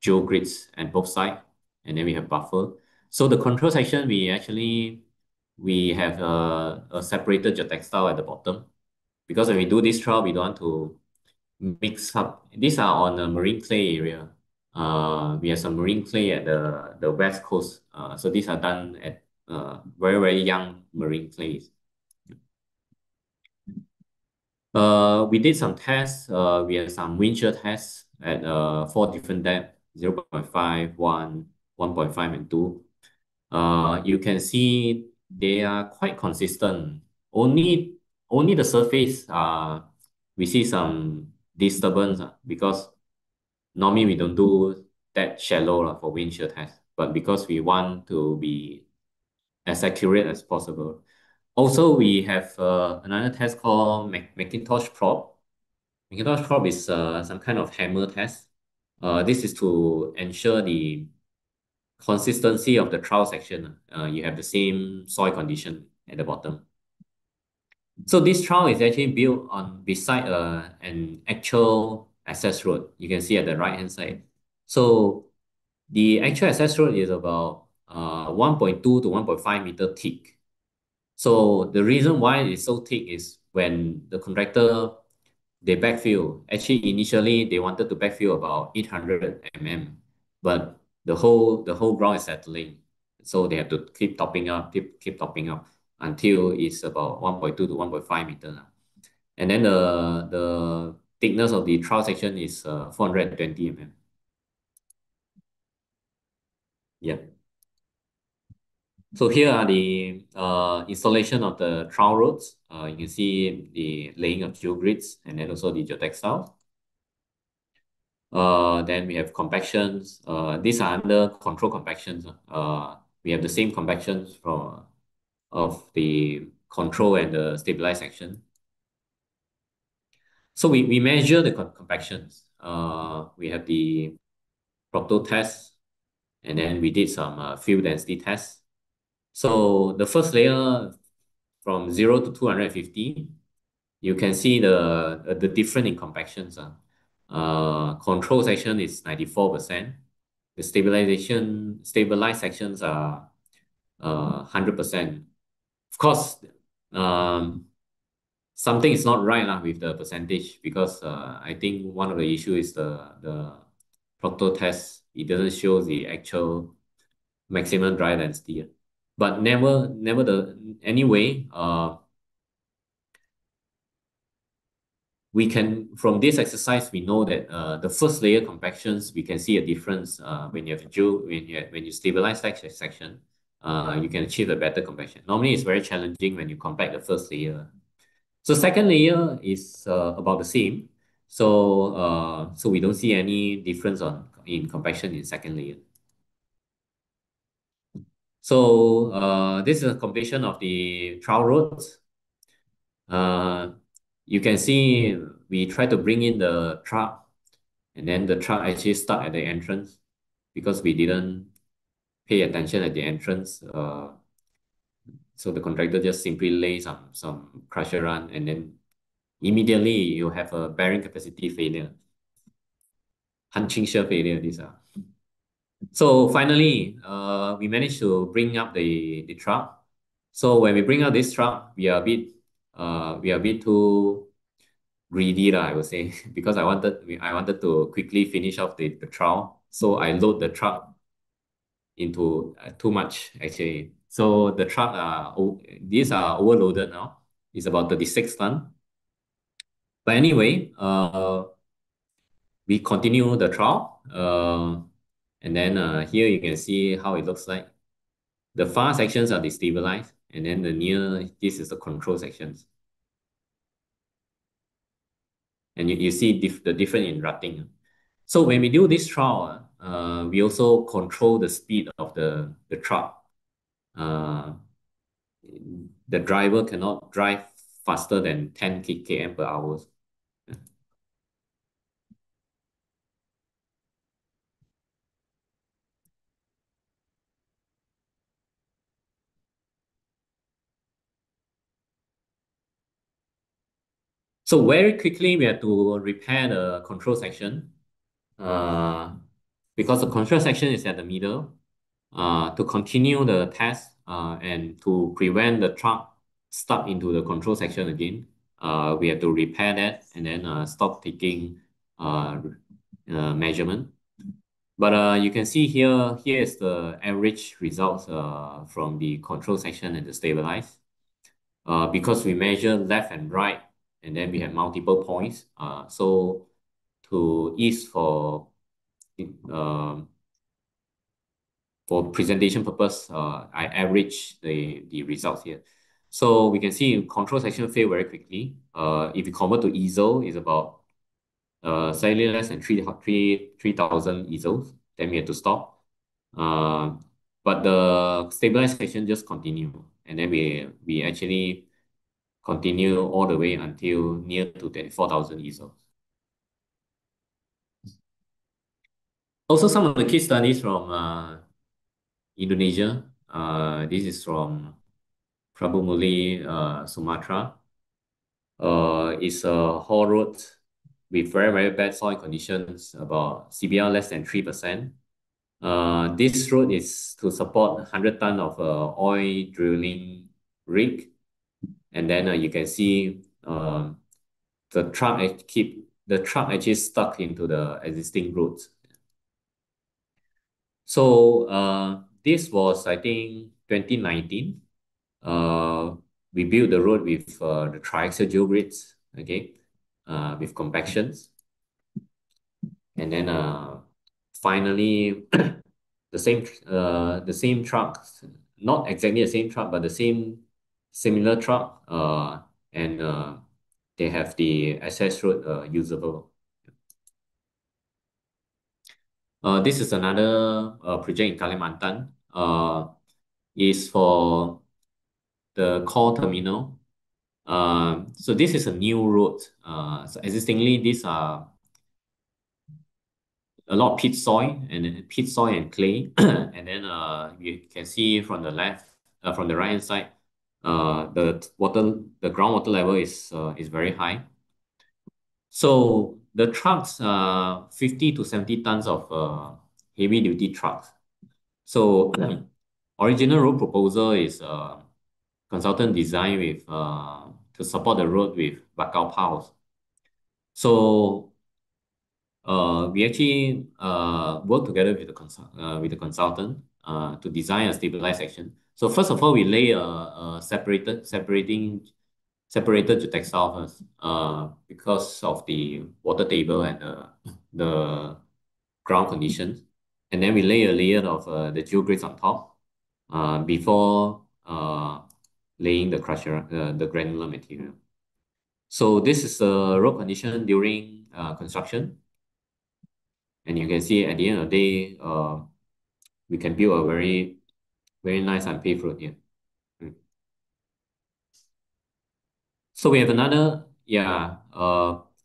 geogrids at both sides, and then we have buffer. So the control section, we have a separated geotextile at the bottom, because when we do this trial, we don't want to mix up. These are on a marine clay area. We have some marine clay at the west coast. So these are done at very young marine clays. We did some tests. We have some wind shear tests at 4 different depths: 0.5, 1, 1.5, and 2. You can see they are quite consistent. Only the surface we see some disturbance because normally we don't do that shallow for wind shear test. But because we want to be as accurate as possible. Also, we have another test called Macintosh probe. Macintosh probe is some kind of hammer test. This is to ensure the consistency of the trowel section. You have the same soil condition at the bottom. So this trowel is actually built on beside an actual access road. You can see at the right hand side. So the actual access road is about 1.2 to 1.5 meter thick. So the reason why it's so thick is when the contractor they backfill. Actually, initially they wanted to backfill about 800 mm, but the whole ground is settling, so they have to keep topping up, keep topping up until it's about 1.2 to 1.5 meters. And then the thickness of the trowel section is 420 mm. Yeah. So here are the installation of the trowel roads. You can see the laying of geogrids and then also the geotextiles. Then we have compactions. These are under control compactions. We have the same compactions from of the control and the stabilized section. So we measure the compactions. We have the proto test, and then we did some field density tests. So the first layer from 0 to 250, you can see the difference in compactions. Control section is 94%. The stabilized sections are 100%. Of course, something is not right with the percentage, because I think one of the issue is the proto test. It doesn't show the actual maximum dry density. But anyway, we can, from this exercise, we know that the first layer compactions, we can see a difference when you have when you stabilize that section, you can achieve a better compaction. Normally, it's very challenging when you compact the first layer. So second layer is about the same. So we don't see any difference in compaction in second layer. So this is a completion of the trowel roads. You can see we try to bring in the truck, and then the truck actually stuck at the entrance because we didn't pay attention at the entrance. So the contractor just simply lay some crusher run, and then immediately you have a bearing capacity failure, hunching shear failure. These are. So finally, we managed to bring up the truck. So when we bring up this truck, we are a bit too greedy, I would say, because I wanted to quickly finish off the trowel. So I load the truck into too much actually. So the truck these are overloaded now. It's about 36 ton. But anyway, we continue the trowel. And then here you can see how it looks like. The far sections are destabilized, and then this is the control sections. And you see the difference in rutting. So when we do this trowel, we also control the speed of the truck. The driver cannot drive faster than 10 km per hour. So very quickly, we have to repair the control section because the control section is at the middle. To continue the test and to prevent the truck stuck into the control section again, we have to repair that and then stop taking measurement. But you can see here is the average results from the control section and the stabilize. Because we measure left and right, and then we have multiple points. So to ease for presentation purpose, I average the results here. So we can see control section fail very quickly. If you convert to easel, it's about slightly less than 3,000 easels. Then we have to stop. but the stabilization just continue, and then we actually continue all the way until near to 24,000 ESOs. Also, some of the case studies from Indonesia. This is from Prabu Muli, Sumatra. It's a haul road with very, very bad soil conditions, about CBR less than 3%. This road is to support 100 ton of oil drilling rig. And then you can see the truck actually stuck into the existing roads. So this was, I think, 2019. We built the road with the triaxial geogrids, okay, with compactions. And then finally, the same truck, not exactly the same truck, but the similar truck, and they have the access road usable. This is another project in Kalimantan. Is for the core terminal. So this is a new road. So existingly, these are a lot of pit soil and clay, and then you can see from the from the right hand side, the groundwater level is very high. So the trucks are 50 to 70 tons of heavy duty trucks. So original road proposal is consultant design with to support the road with bakau piles. So we actually work together with the consultant to design a stabilized section. So first of all, we lay a separated geotextile first because of the water table and the ground conditions, and then we lay a layer of the geogrids on top before laying the crusher, the granular material. So this is the road condition during construction. And you can see at the end of the day, we can build a very, very nice unpaved road here. So we have another,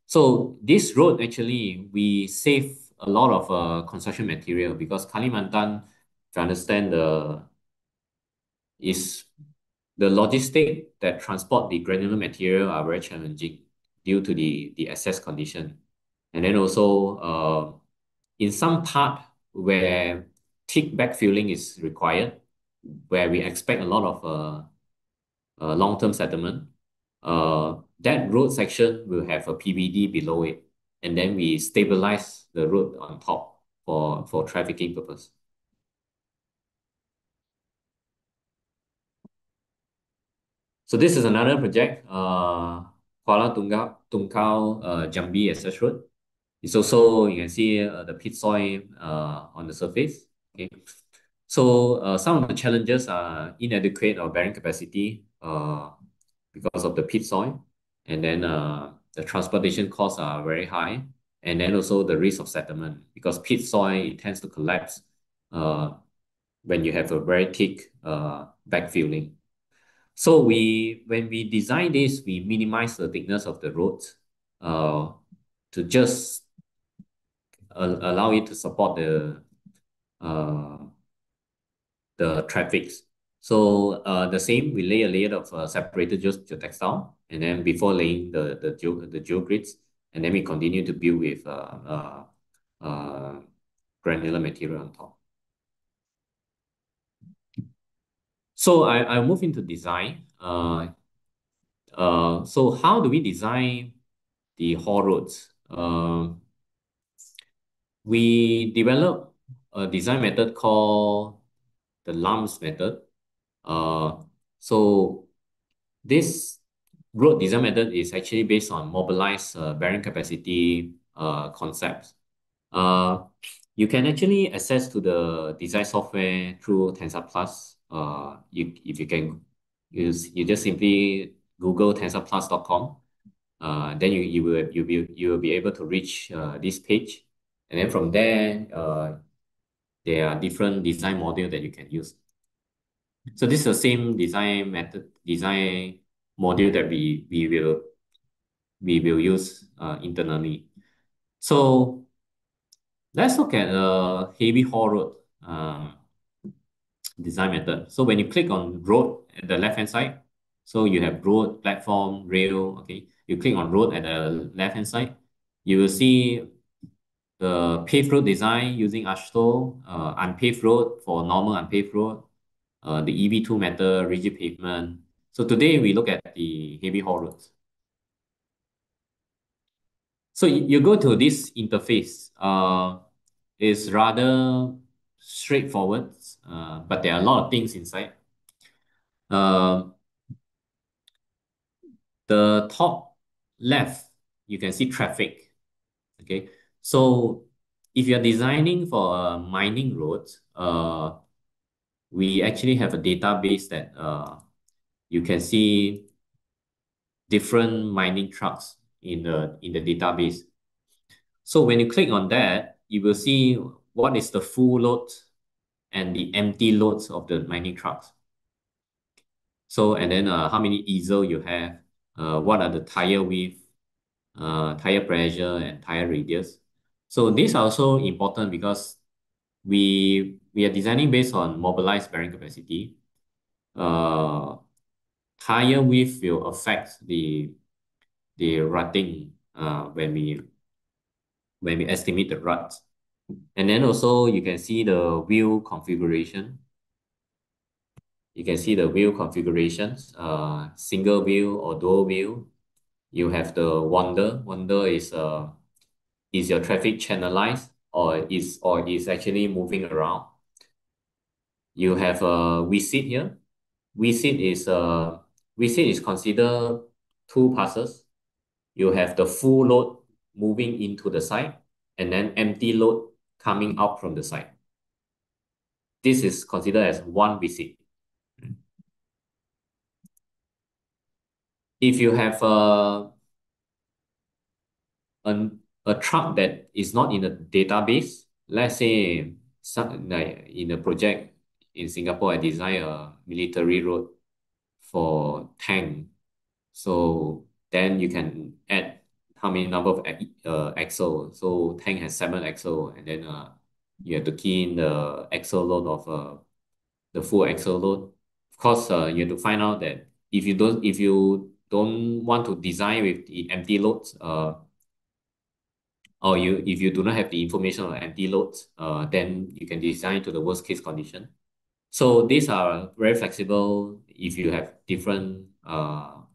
so this road actually, we save a lot of construction material because Kalimantan, if you understand, is the logistic that transport the granular material are very challenging due to the access condition. And then also in some part where thick backfilling is required, where we expect a lot of long-term settlement, that road section will have a PVD below it, and then we stabilize the road on top for trafficking purpose. So this is another project, Kuala Tungkau Jambi Access Road. It's also, you can see the pit soil on the surface. Okay, so some of the challenges are inadequate or bearing capacity because of the pit soil, and then the transportation costs are very high, and then also the risk of settlement because pit soil, it tends to collapse when you have a very thick backfilling. So when we design this, we minimize the thickness of the road to just allow it to support the traffic. So the same, we lay a layer of separated geotextile, and then before laying the geogrids, and then we continue to build with granular material on top. So I move into design. So how do we design the haul roads? We develop a design method called the LAMS method. So this road design method is actually based on mobilized bearing capacity concepts. You can actually access to the design software through Tensar Plus. If you can use, you just simply Google tensarplus.com. Then you will be able to reach this page, and then from there there are different design module that you can use. So this is the same design method, design module that we will use internally. So let's look at a heavy haul road design method. So when you click on road at the left hand side, so you have road, platform, rail. Okay, you click on road at the left hand side, you will see the paved road design using ASHTO, unpaved road for normal unpaved road, the EV2 method, rigid pavement. So today we look at the heavy haul roads. So you go to this interface. It's rather straightforward, but there are a lot of things inside. The top left, you can see traffic. Okay, so if you're designing for a mining road, we actually have a database that you can see different mining trucks in the database. So when you click on that, you will see what is the full load and the empty loads of the mining trucks. So, and then how many easel you have, what are the tire width, tire pressure, and tire radius. So these are also important because we are designing based on mobilized bearing capacity. Tire width will affect the rutting when we estimate the ruts. And then also you can see the wheel configuration. You can see the wheel configurations, single wheel or dual wheel. You have the wander. Wander is your traffic channelized or is actually moving around. You have a visit here. Visit is considered two passes. You have the full load moving into the site and then empty load coming out from the site. This is considered as one visit. If you have a truck that is not in a database, let's say like in a project in Singapore, I design a military road for tank. So then you can add how many number of axle. So tank has 7 axle, and then you have to key in the axle load of the full axle load. Of course, you have to find out that if you don't want to design with the empty loads, or if you do not have the information on empty loads, then you can design to the worst case condition. So these are very flexible if you have different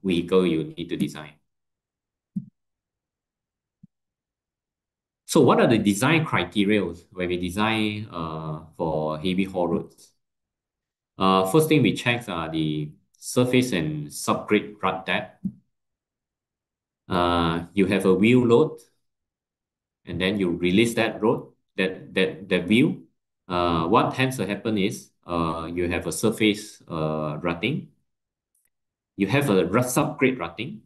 vehicle you need to design. So what are the design criteria when we design for heavy haul roads? First thing we check are the surface and subgrade rut depth. You have a wheel load, and then you release that road, that wheel. What tends to happen is you have a surface rutting. You have a subgrade rutting.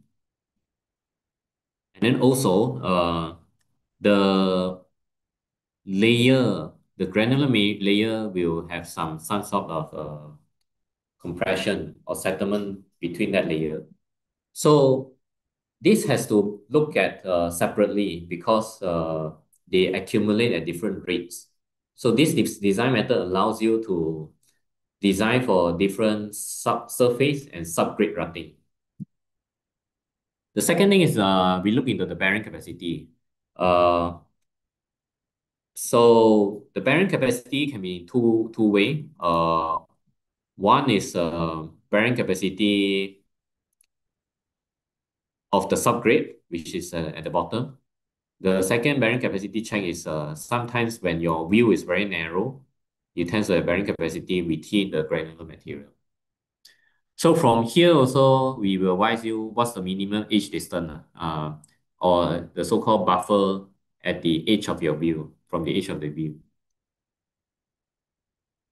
And then also the layer, the granular layer will have some sort of compression or settlement between that layer. So this has to look at separately because they accumulate at different rates. So this design method allows you to design for different subsurface and subgrade rutting. The second thing is we look into the bearing capacity. So the bearing capacity can be two way. One is bearing capacity of the subgrade, which is at the bottom. The second bearing capacity check is sometimes when your wheel is very narrow, you tend to have bearing capacity within the granular material. So from here also, we will advise you what's the minimum edge distance or the so-called buffer at the edge of your wheel, from the edge of the wheel.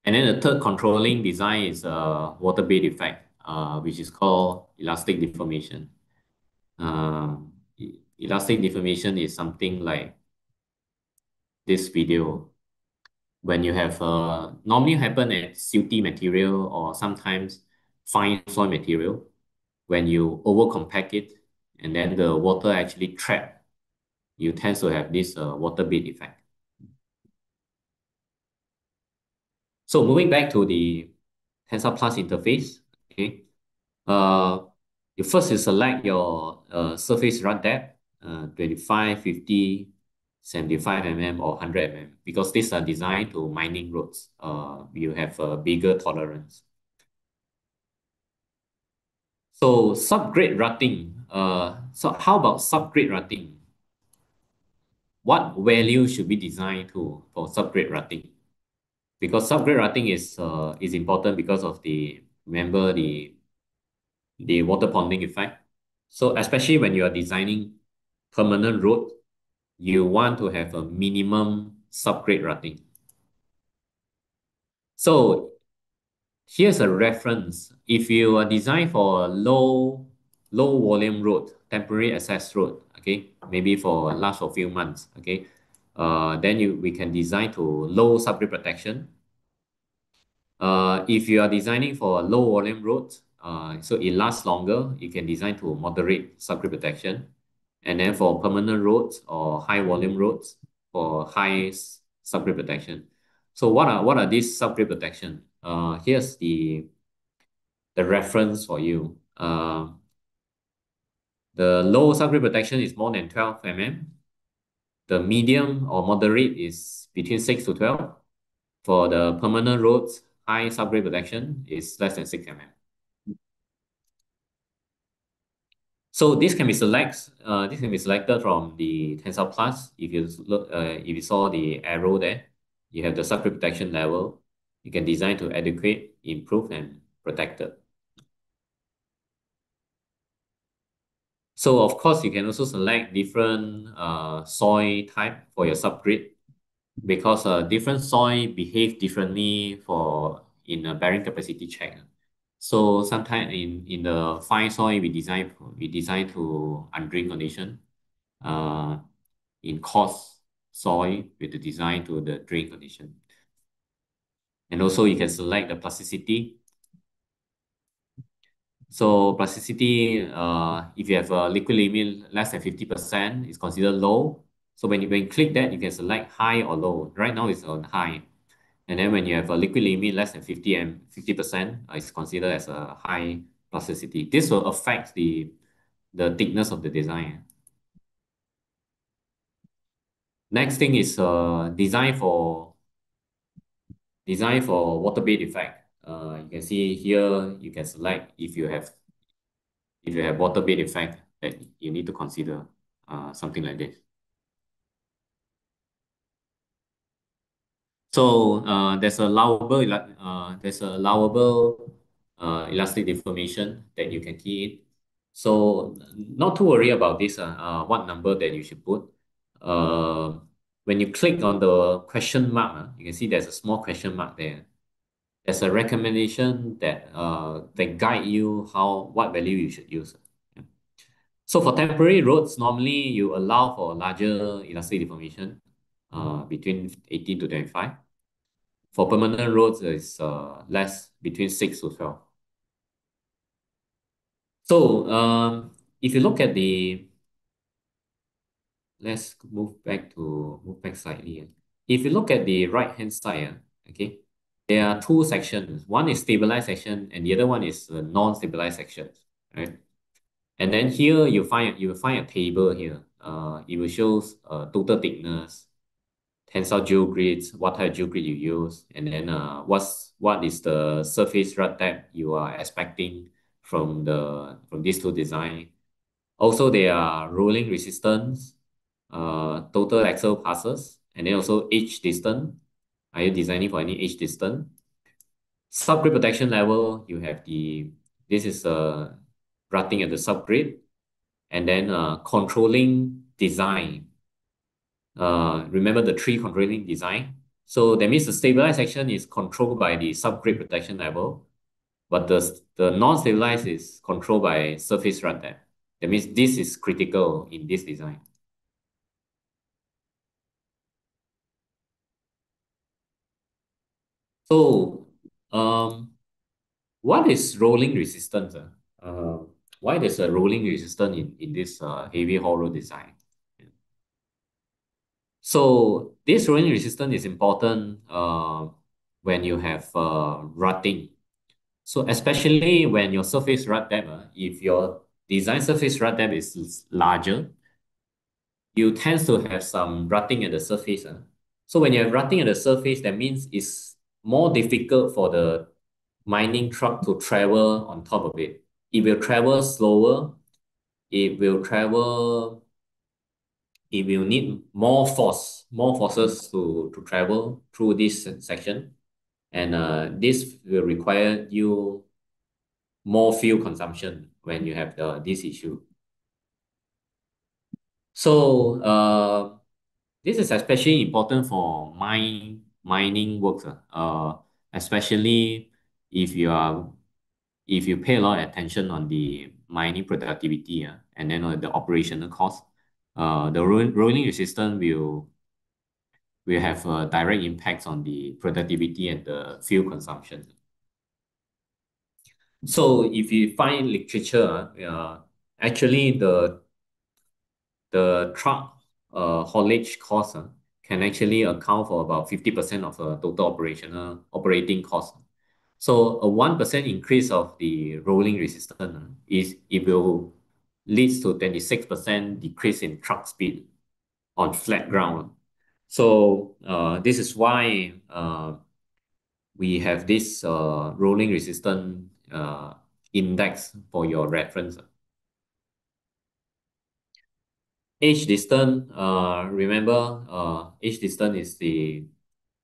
And then the third controlling design is water bed effect, which is called elastic deformation. Elastic deformation is something like this video. when you have normally happen at silty material or sometimes fine soil material, when you over compact it and then the water actually trap, you tend to have this water bead effect. So moving back to the Tensar Plus interface, okay, you first you select your surface run depth, 25, 50, 75 mm or 100 mm, because these are designed to mining roads. You have a bigger tolerance. So subgrade rutting. So how about subgrade rutting? What value should we design to for subgrade rutting? Because subgrade rutting is important because of remember the water ponding effect. So especially when you are designing permanent road, you want to have a minimum subgrade rutting. So here's a reference. If you are designed for a low volume road, temporary access road, okay, maybe for last for a few months, okay, then we can design to low subgrade protection. If you are designing for a low volume road, so it lasts longer, you can design to moderate subgrade protection. And then for permanent roads or high volume roads, for high subgrade protection. So what are these subgrade protection? Here's the reference for you. The low subgrade protection is more than 12 mm. The medium or moderate is between 6 to 12. For the permanent roads, high subgrade protection is less than 6 mm. So this can be selected from the Tensar Plus. If you look, if you saw the arrow there, you have the subgrade protection level. You can design to adequate, improve, and protected. So of course, you can also select different soil type for your subgrade because different soil behave differently in a bearing capacity check. So sometimes in the fine soil we design to undrained condition. In coarse soil with the design to the drain condition. And also you can select the plasticity. So plasticity, if you have a liquid limit less than 50%, it's considered low. So when you click that, you can select high or low. Right now it's on high. And then when you have a liquid limit less than 50%, it's considered as a high plasticity. This will affect the thickness of the design. Next thing is design for water bead effect. You can see here you can select if you have water bead effect that you need to consider something like this. So there's a allowable elastic deformation that you can key in. So not to worry about this what number that you should put. When you click on the question mark, you can see there's a small question mark there. There's a recommendation that guide you what value you should use. So for temporary roads, normally you allow for larger elastic deformation between 18 to 25. For permanent roads, it's less, between 6 to 12. So if you look at let's move back slightly. If you look at the right hand side, okay, there are two sections. One is stabilized section, and the other one is non-stabilized section, right? And then here you will find a table here. It will show total thickness, tensile geogrids, what type of geogrid you use, and then what is the surface rut depth you are expecting from these two design. Also, there are rolling resistance, total axle passes, and then also edge distance. Are you designing for any edge distance? Subgrade protection level, you have this is rutting at the subgrade, and then controlling design. Remember the three controlling design? So that means the stabilized section is controlled by the subgrade protection level, but the non-stabilized is controlled by surface rut depth. That means this is critical in this design. So, what is rolling resistance? Why there's a rolling resistance in this heavy hollow design? So this rolling resistance is important when you have rutting. So especially when your surface rut depth, if your design surface rut depth is larger, you tend to have some rutting at the surface. So when you have rutting at the surface, that means it's more difficult for the mining truck to travel on top of it. It will travel slower. It will travel. It will need more forces to travel through this section, and this will require you more fuel consumption when you have this issue. So this is especially important for mining works, especially if you pay a lot of attention on the mining productivity, and then the operational cost. The rolling resistance will have a direct impacts on the productivity and the fuel consumption. So if you find literature, actually the truck haulage cost can actually account for about 50% of total operating cost. So a 1% increase of the rolling resistance it will leads to 26% decrease in truck speed on flat ground. So this is why we have this rolling resistance index for your reference. Edge distance, remember, edge distance is the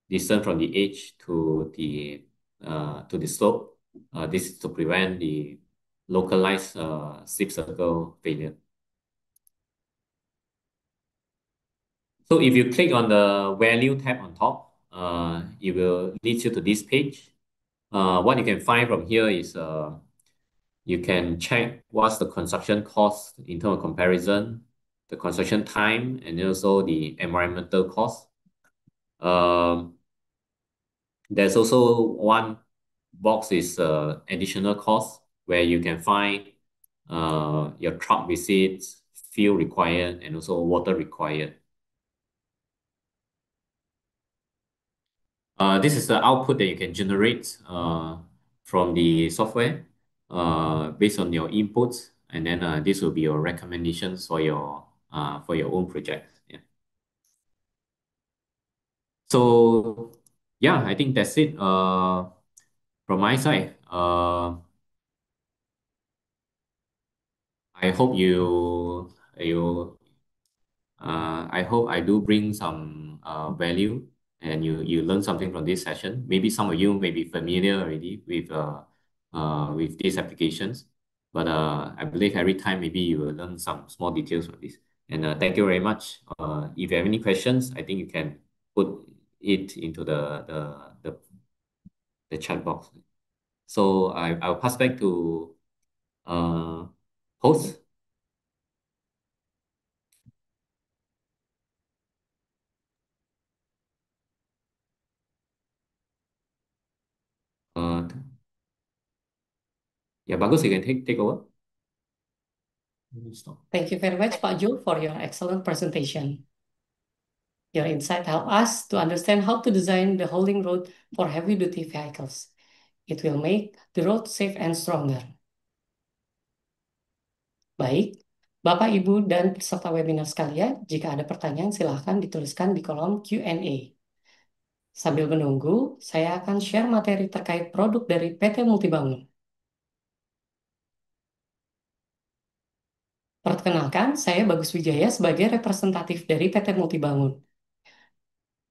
distance from the edge to the slope. This is to prevent the localized slip circle failure. So if you click on the value tab on top, it will lead you to this page. What you can find from here is you can check what's the construction cost in terms of comparison, the construction time, and also the environmental cost. There's also one box is additional cost where you can find your truck visits, fuel required, and also water required. This is the output that you can generate from the software based on your inputs, and then this will be your recommendations for your own project. Yeah. So yeah, I think that's it from my side. I hope I hope I do bring some value and you learn something from this session. Maybe some of you may be familiar already with these applications, but I believe every time maybe you will learn some small details from this. And thank you very much. If you have any questions, I think you can put it into the chat box. So I'll pass back to host. Yeah, Bagus, you can take over. Stop. Thank you very much, Pak Jo, for your excellent presentation. Your insight help us to understand how to design the holding road for heavy-duty vehicles. It will make the road safe and stronger. Baik, Bapak, Ibu, dan peserta webinar sekalian, jika ada pertanyaan silahkan dituliskan di kolom Q&A. Sambil menunggu, saya akan share materi terkait produk dari PT Multibangun. Perkenalkan, saya Bagus Wijaya sebagai representatif dari PT Multibangun.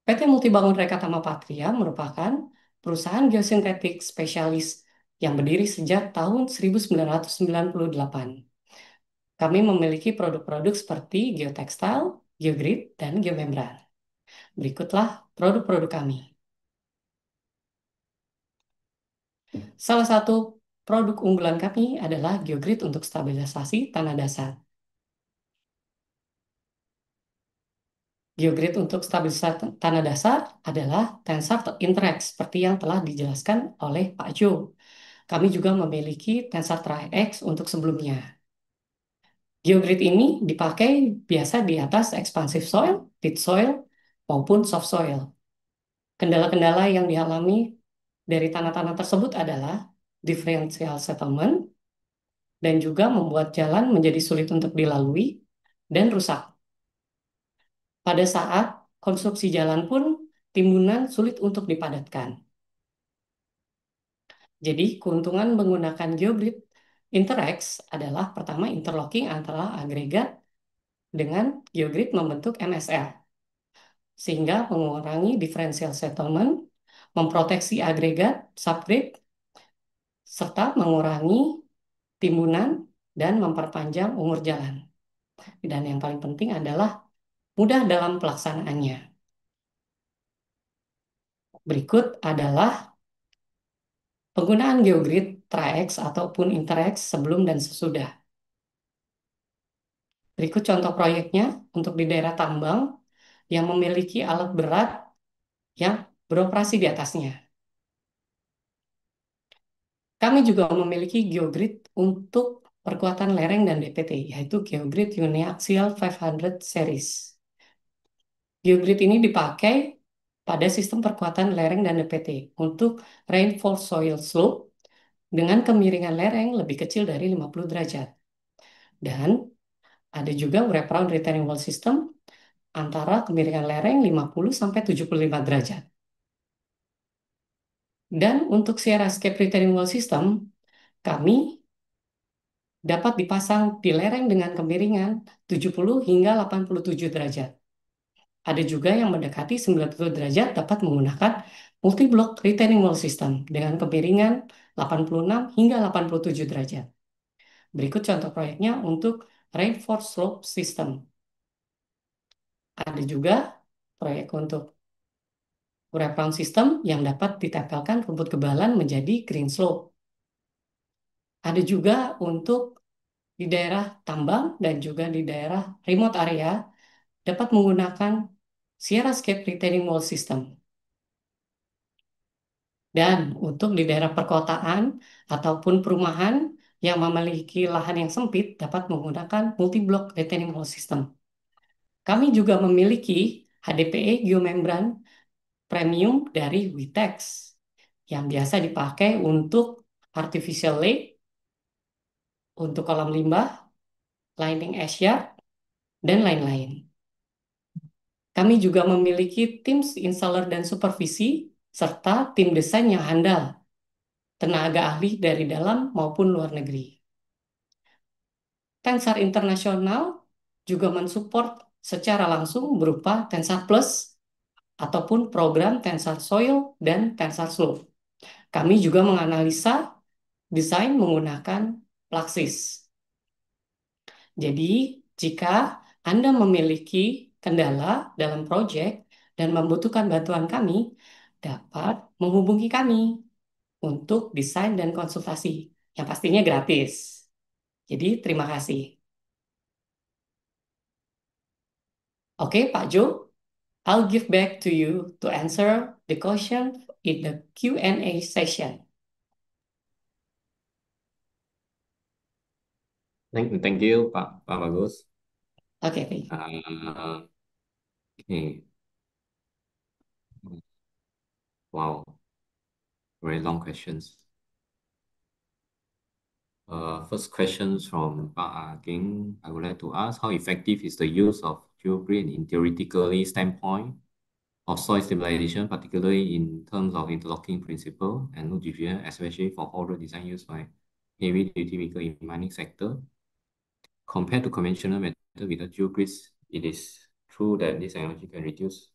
PT Multibangun Rekatama Patria merupakan perusahaan geosintetik spesialis yang berdiri sejak tahun 1998. Kami memiliki produk-produk seperti geotekstil, geogrid, dan geomembran. Berikutlah produk-produk kami. Salah satu produk unggulan kami adalah geogrid untuk stabilisasi tanah dasar. Geogrid untuk stabilisasi tanah dasar adalah Tensar atau InterAx seperti yang telah dijelaskan oleh Pak Jo. Kami juga memiliki Tensar TriX untuk sebelumnya. Geogrid ini dipakai biasa di atas expansive soil, rich soil, maupun soft soil. Kendala-kendala yang dialami dari tanah-tanah tersebut adalah differential settlement dan juga membuat jalan menjadi sulit untuk dilalui dan rusak. Pada saat konstruksi jalan pun timbunan sulit untuk dipadatkan. Jadi keuntungan menggunakan geogrid InterAx adalah pertama interlocking antara agregat dengan geogrid membentuk MSL sehingga mengurangi differential settlement, memproteksi agregat, subgrade, serta mengurangi timbunan dan memperpanjang umur jalan. Dan yang paling penting adalah mudah dalam pelaksanaannya. Berikut adalah penggunaan geogrid TriX ataupun InterAx sebelum dan sesudah. Berikut contoh proyeknya untuk di daerah tambang yang memiliki alat berat yang beroperasi di atasnya. Kami juga memiliki geogrid untuk perkuatan lereng dan DPT, yaitu Geogrid Uniaxial 500 Series. Geogrid ini dipakai pada sistem perkuatan lereng dan DPT untuk reinforced soil slope dengan kemiringan lereng lebih kecil dari 50 derajat. Dan ada juga wraparound retaining wall system antara kemiringan lereng 50-75 derajat. Dan untuk Sierra Escape retaining wall system, kami dapat dipasang di lereng dengan kemiringan 70 hingga 87 derajat. Ada juga yang mendekati 90 derajat dapat menggunakan multi-block retaining wall system dengan kemiringan 86 hingga 87 derajat. Berikut contoh proyeknya untuk reinforced slope system. Ada juga proyek untuk wraparound system yang dapat ditempelkan rumput kebalan menjadi green slope. Ada juga untuk di daerah tambang dan juga di daerah remote area dapat menggunakan Sierra Escape retaining wall system. Dan untuk di daerah perkotaan ataupun perumahan yang memiliki lahan yang sempit dapat menggunakan multi-block retaining wall system. Kami juga memiliki HDPE geomembran premium dari Witex yang biasa dipakai untuk artificial lake, untuk kolam limbah, lining earth, dan lain-lain. Kami juga memiliki tim installer dan supervisi, serta tim desain yang handal, tenaga ahli dari dalam maupun luar negeri. Tensar Internasional juga mensupport secara langsung berupa Tensar Plus ataupun program Tensar Soil dan Tensar Slope. Kami juga menganalisa desain menggunakan Plaxis. Jadi, jika Anda memiliki kendala dalam proyek dan membutuhkan bantuan kami, dapat menghubungi kami untuk desain dan konsultasi, yang pastinya gratis. Jadi, terima kasih. Oke, Pak Jo, I'll give back to you to answer the question in the Q&A session. Thank you, Pak Bagus. Okay, thank you. Okay. Wow, very long questions. First questions from Pak Aging. I would like to ask, how effective is the use of geogrid in theoretically standpoint of soil stabilization, particularly in terms of interlocking principle and load diffusion, especially for whole road design used by heavy duty vehicle in mining sector? Compared to conventional method with the geogrids, it is true that this technology can reduce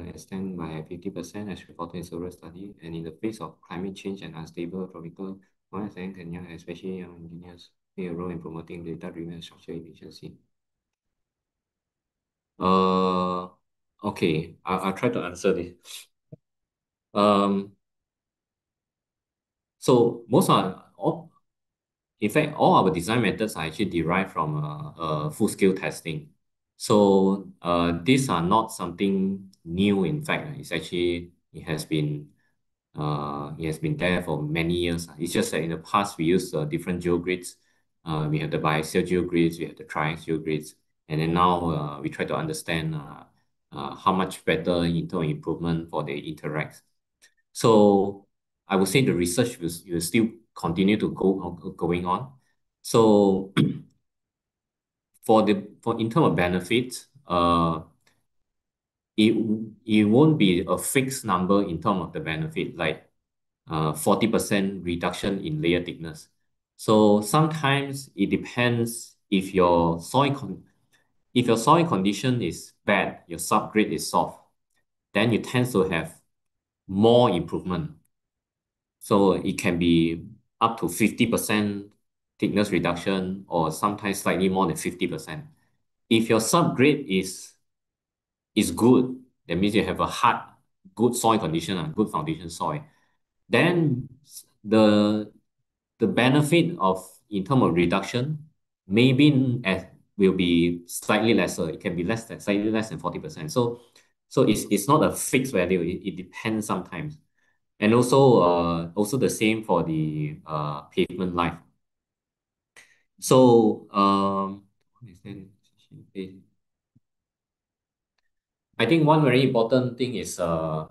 extent by 50% as reported in several studies, and in the face of climate change and unstable tropical climate, Kenya, especially young engineers, play a role in promoting data-driven structural efficiency. Okay, I'll try to answer this. So in fact, all our design methods are actually derived from full-scale testing. So these are not something new. In fact, it has been there for many years. It's just that in the past we used different geogrids. We have the biaxial geogrids, we have the triax geogrids, and then now we try to understand how much better in terms of improvement for the InterAx. So I would say the research will still continue to going on. So for in terms of benefits, it won't be a fixed number in terms of the benefit, like 40% reduction in layer thickness. So sometimes it depends if your soil condition is bad, your subgrade is soft, then you tend to have more improvement. So it can be up to 50% thickness reduction, or sometimes slightly more than 50%. If your subgrade is good, that means you have a hard, good soil condition and good foundation soil, then the benefit of in terms of reduction maybe will be slightly lesser. It can be slightly less than 40%. So it's not a fixed value. It depends sometimes. And also the same for the pavement life. So I think one very important thing is I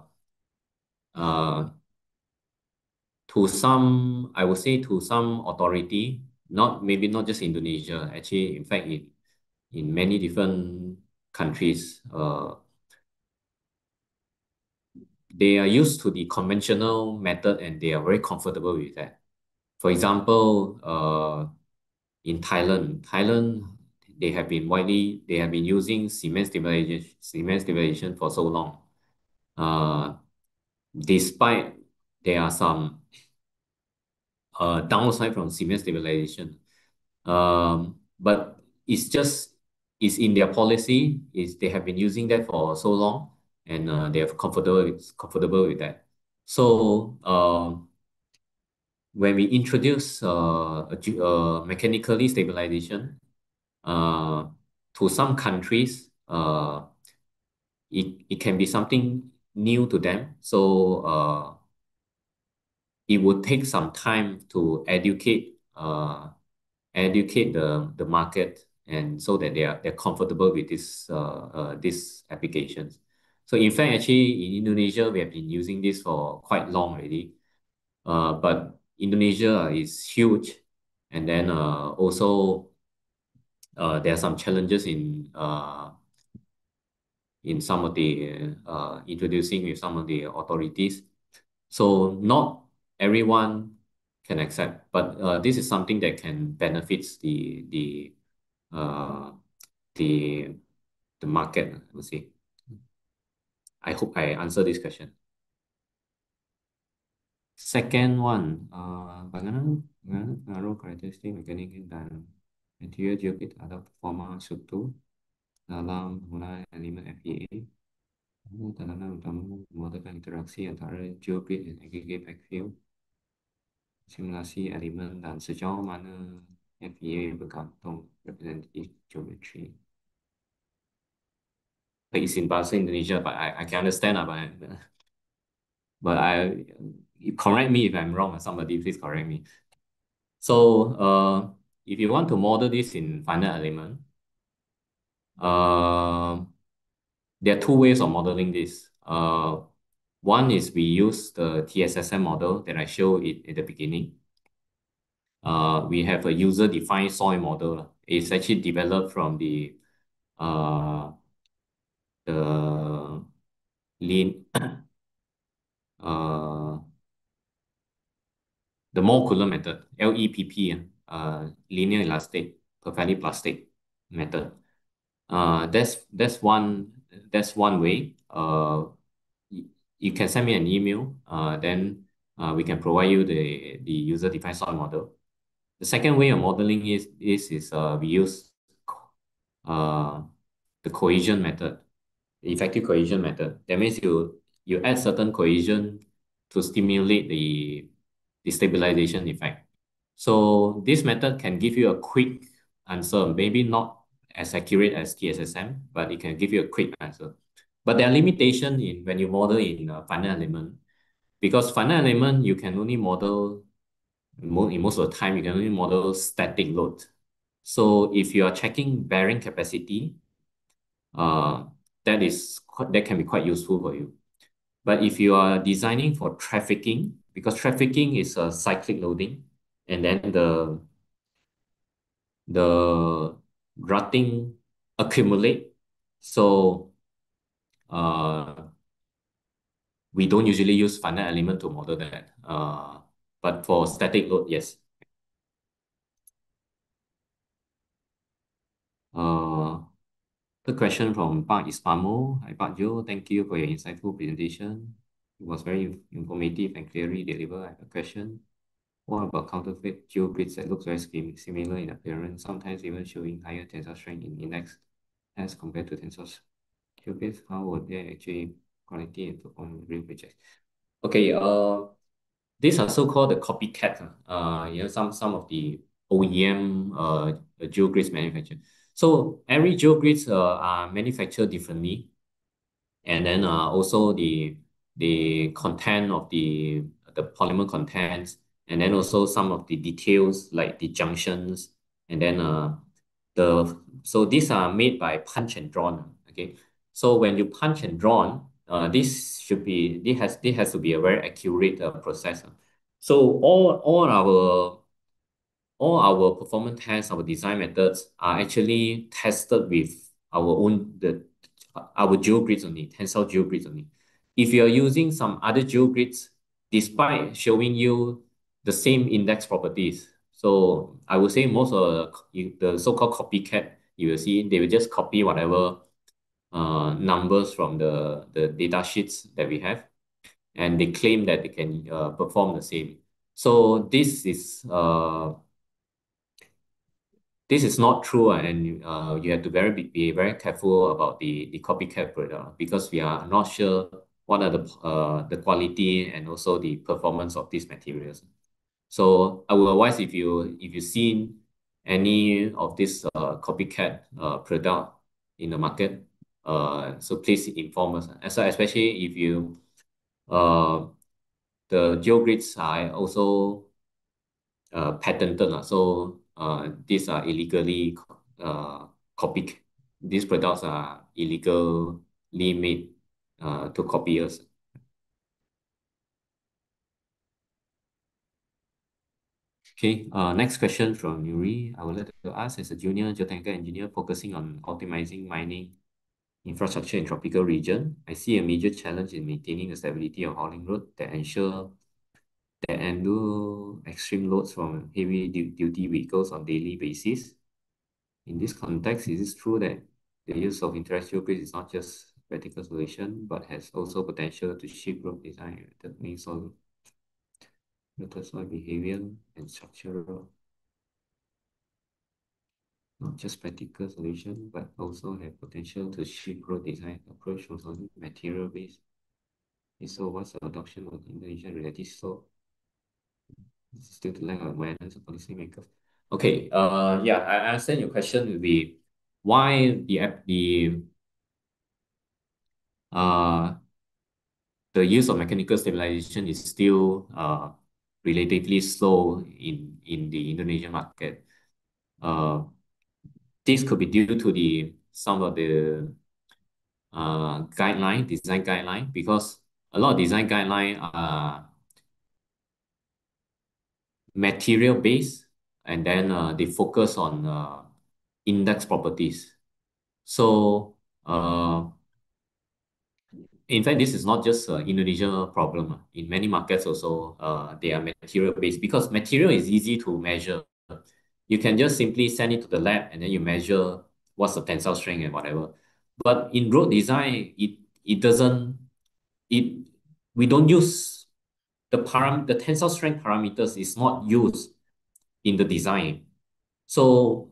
would say to some authority, maybe not just Indonesia, actually, in fact, in many different countries, they are used to the conventional method and they are very comfortable with that. For example, in Thailand, they have been using cement stabilization for so long. Despite there are some downside from cement stabilization, but it's in their policy. They have been using that for so long, and they are comfortable with that. So when we introduce mechanically stabilization to some countries, it can be something new to them. So it would take some time to educate the market, and so that they're comfortable with these applications. So in fact, actually in Indonesia, we have been using this for quite long already. But Indonesia is huge, and then also there are some challenges in some of the introducing with some of the authorities. So not everyone can accept, but this is something that can benefits uh, the market, I would say. I hope I answer this question. Second one, bagaimana pengaruh karakteristik mekanik dan material geogrid atau performa suatu dalam penggunaan elemen FEA? Tantangan utama memudahkan interaksi antara geogrid dan aggregate backfill, simulasi elemen, dan sejauh mana FEA bergantung representative geometry. It's in bahasa Indonesia, but I can understand, but correct me if I'm wrong, or somebody please correct me. So if you want to model this in finite element, there are two ways of modeling this. One is we use the TSSM model that I showed it at the beginning. We have a user-defined soil model. It's actually developed from the lean the molecular method, LEPP, linear elastic perfectly plastic method. That's one way. You can send me an email, then we can provide you the user-defined soil model. The second way of modeling is we use the cohesion method, the effective cohesion method. That means you add certain cohesion to stimulate the stabilization effect. So this method can give you a quick answer, maybe not as accurate as TSSM, but it can give you a quick answer. But there are limitations in when you model in finite element, because finite element you can only model in most of the time you can only model static load. So if you are checking bearing capacity, uh, that can be quite useful for you. But if you are designing for trafficking, because trafficking is a cyclic loading, and then the routing accumulate. So we don't usually use finite element to model that. But for static load, yes. The question from Park Ispamo. Hi, Park Jo. Thank you for your insightful presentation. It was very informative and clearly delivered. I have a question. What about counterfeit geogrids that looks very similar in appearance, sometimes even showing higher tensile strength in index as compared to tensor geogrids? How would they actually quality and perform real projects? Okay, these are so-called the copycat. Some of the OEM geogrids manufactured. So every geogrids are manufactured differently, and then also the content of the polymer contents, and then also some of the details like the junctions, and then so these are made by punch and drawn. Okay, so when you punch and drawn, this has to be a very accurate process. So all our performance tests, our design methods are actually tested with our geogrids only, tensile geogrids only. If you are using some other geogrids, despite showing you the same index properties, so I would say most of the so-called copycat, you will see they will just copy whatever numbers from the data sheets that we have, and they claim that they can perform the same. So this is not true, and you have to be very careful about the copycat product, because we are not sure what are the quality and also the performance of these materials. So I will advise, if you've seen any of this copycat product in the market, so please inform us. Especially if the geogrids are also patented. So these are illegally copied. These products are illegally made to copy us. Okay, next question from Yuri. I would like to ask, as a junior geotechnical engineer focusing on optimizing mining infrastructure in tropical region, I see a major challenge in maintaining the stability of hauling road that ensure that handle extreme loads from heavy duty vehicles on daily basis. In this context, is it true that the use of InterAx geogrid is not just practical solution, but has also potential to shape road design that means all soil behavior and structural, not just practical solution, but also have potential to shape road design approach from solid material base. So what's the adoption of Indonesian relative slope? Still the lack of awareness of policymakers. Okay, yeah, I understand your question will be why the use of mechanical stabilization is still relatively slow in the Indonesian market. This could be due to some of the design guideline, because a lot of design guideline are material based, and then they focus on index properties. So in fact, this is not just an Indonesia problem. In many markets also, they are material based, because material is easy to measure. You can just simply send it to the lab and then you measure what's the tensile strength and whatever. But in road design, we don't use the tensile strength parameters is not used in the design. So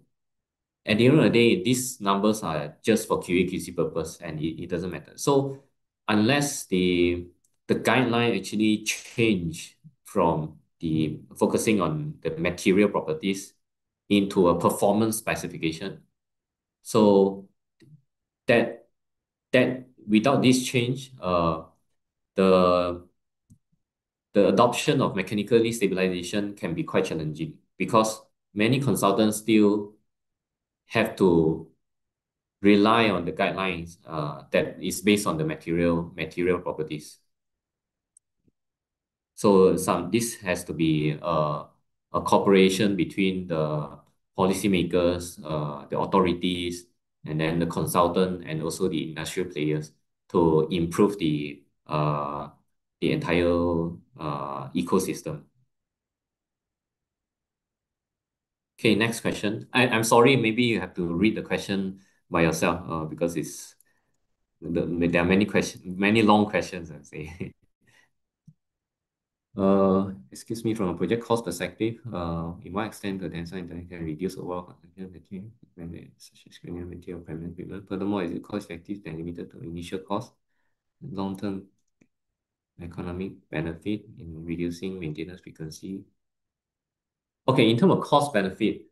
at the end of the day, these numbers are just for QA/QC purpose, and it doesn't matter. So unless the guideline actually change from the focusing on the material properties into a performance specification, So that without this change, the adoption of mechanically stabilization can be quite challenging because many consultants still have to rely on the guidelines that is based on the material properties. So this has to be a cooperation between the policymakers, the authorities, and then the consultant, and also the industrial players to improve the entire ecosystem. Okay, next question. I'm sorry, maybe you have to read the question by yourself because there are many long questions, I'd say. Excuse me, from a project cost perspective, in what extent the Tensar internet can reduce overall consumption material when such as granular material primary equipment? Furthermore, is it cost effective than limited to initial cost, long-term economic benefit in reducing maintenance frequency? Okay, in terms of cost benefit,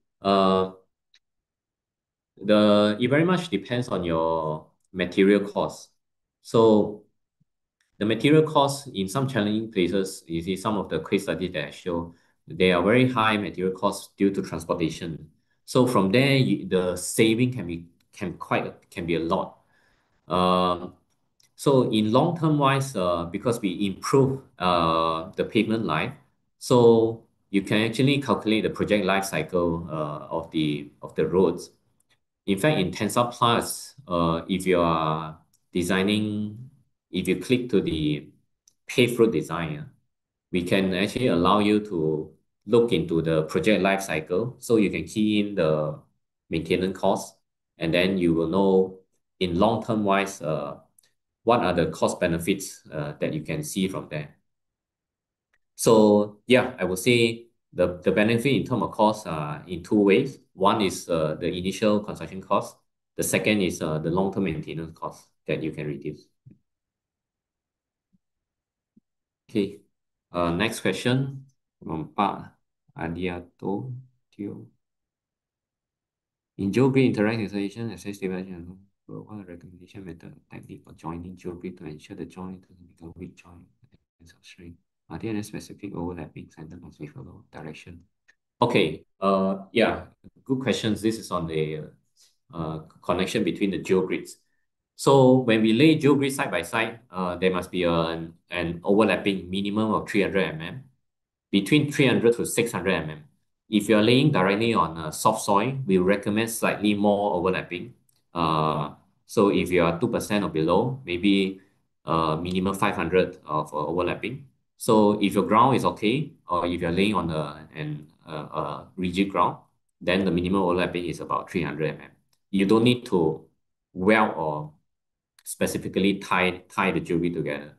it very much depends on your material cost. So the material costs in some challenging places, you see some of the case studies that I show, they are very high material costs due to transportation. So from there, the saving can be a lot. So in long term wise, because we improve the pavement life, so you can actually calculate the project life cycle of the roads. In fact, in Tensor Plus, if you are designing, if you click to the paved road design, we can actually allow you to look into the project life cycle. So you can key in the maintenance costs, and then you will know in long term wise what are the cost benefits that you can see from there. So yeah, I would say the benefit in terms of cost are in two ways. One is the initial construction cost. The second is the long-term maintenance cost that you can reduce. Okay, next question from Pak Adiato Tio. In Geogrid InterAx installation, assess stabilization, what recommendation method technique for joining Geogrid to ensure the joint doesn't become weak joint and substrate? Are there any specific overlapping center nodes with a direction? Okay, yeah, good questions. This is on the connection between the geogrids. So when we lay geogrid side by side, there must be an overlapping minimum of 300 mm, between 300 to 600 mm. If you're laying directly on soft soil, we recommend slightly more overlapping. So if you are 2% or below, maybe minimum 500 of overlapping. So if your ground is okay, or if you're laying on a rigid ground, then the minimum overlapping is about 300 mm. You don't need to weld or specifically tie the geogrid together.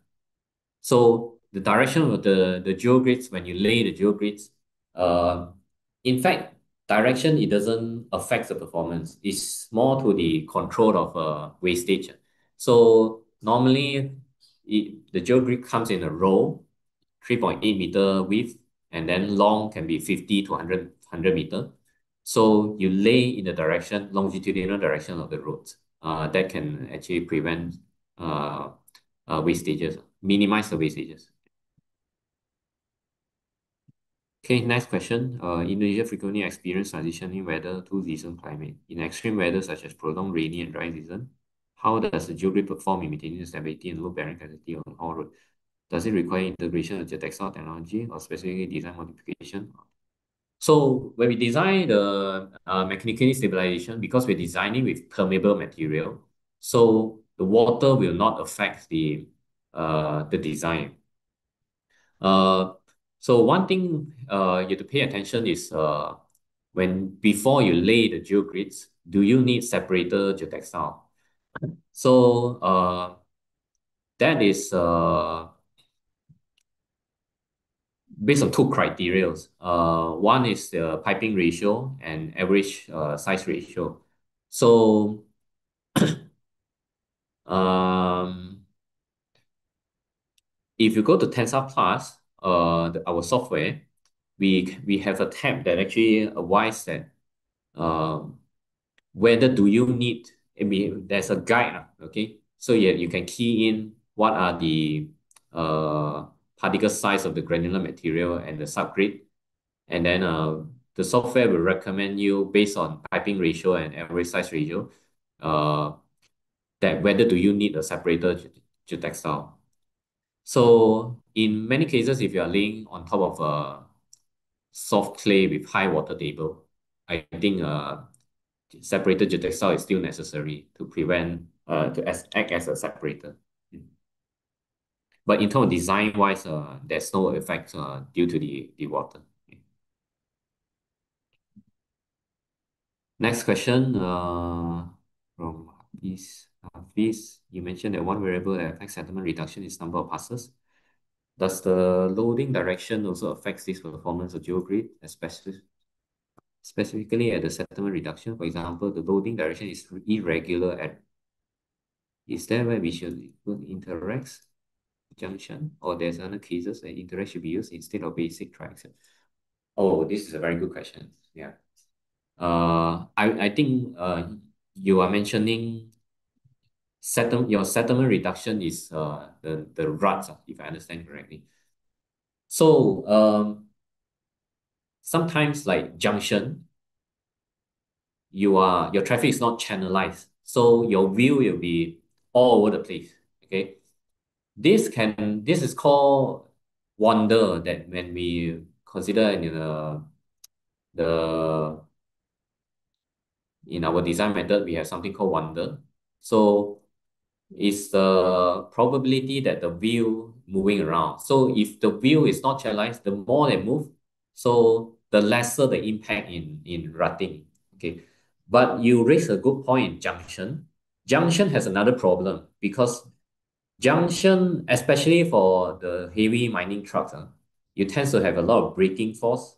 So the direction of the geogrids, when you lay the geogrids, in fact, direction, it doesn't affect the performance. It's more to the control of wastage. So normally, the geogrid comes in a row, 3.8 meter width, and then long can be 50 to 100 meter. So you lay in the direction, longitudinal direction of the roads. That can actually prevent wastages, minimize the wastages. Okay, next question. Indonesia frequently experience transitioning weather to season climate. In extreme weather such as prolonged rainy and dry season, how does the geogrid perform in maintaining stability and load bearing capacity on all roads? Does it require integration of geotextile technology or specifically design modification? So when we design the mechanically stabilization, because we're designing with permeable material, so the water will not affect the design. So one thing you have to pay attention is before you lay the geogrids, do you need separator geotextile? So that is based on two criteria. One is the piping ratio and average size ratio. So if you go to Tensar Plus, our software, we have a tab that actually advises that whether do you need, I mean, there's a guide, okay? So yeah, you can key in what are the particle size of the granular material and the subgrid. And then the software will recommend you based on piping ratio and average size ratio, that whether do you need a separator geotextile. So in many cases, if you are laying on top of a soft clay with high water table, I think separated geotextile is still necessary to prevent act as a separator. But in terms of design wise, there's no effect due to the water. Next question from Hafiz. You mentioned that one variable that affects settlement reduction is number of passes. Does the loading direction also affect this performance of Geogrid, especially specifically at the settlement reduction? For example, the loading direction is irregular at. Is that where we should put InterAx junction, or there's other cases where InterAx should be used instead of basic triaxial? Oh, this is a very good question. Yeah. I think you are mentioning your settlement reduction is the ruts, if I understand correctly. So sometimes like junction, your traffic is not channelized, so your view will be all over the place. Okay, this is called wander, that when we consider in our design method, we have something called wander. So it's the probability that the wheel moving around. So if the wheel is not channelized, the more they move, so the lesser the impact in rutting. Okay, but you raise a good point in junction. Junction has another problem because junction, especially for the heavy mining trucks, you tend to have a lot of braking force,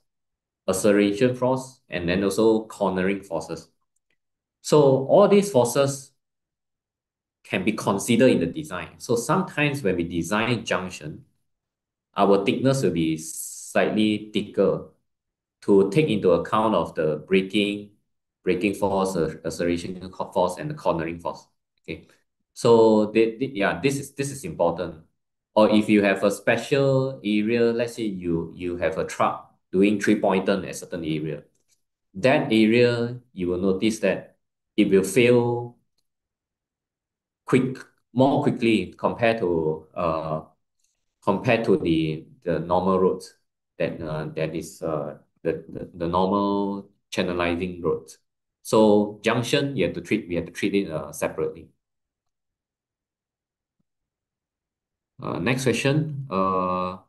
acceleration force, and then also cornering forces. So all these forces can be considered in the design. So sometimes when we design junction, our thickness will be slightly thicker to take into account of the braking force, acceleration force, and the cornering force. Okay, so yeah, this is important. Or if you have a special area, let's say you have a truck doing 3-point turn at a certain area, that area you will notice that it will fail more quickly compared to the normal roads that is the normal channelizing roads. So junction we have to treat it separately. Next question. How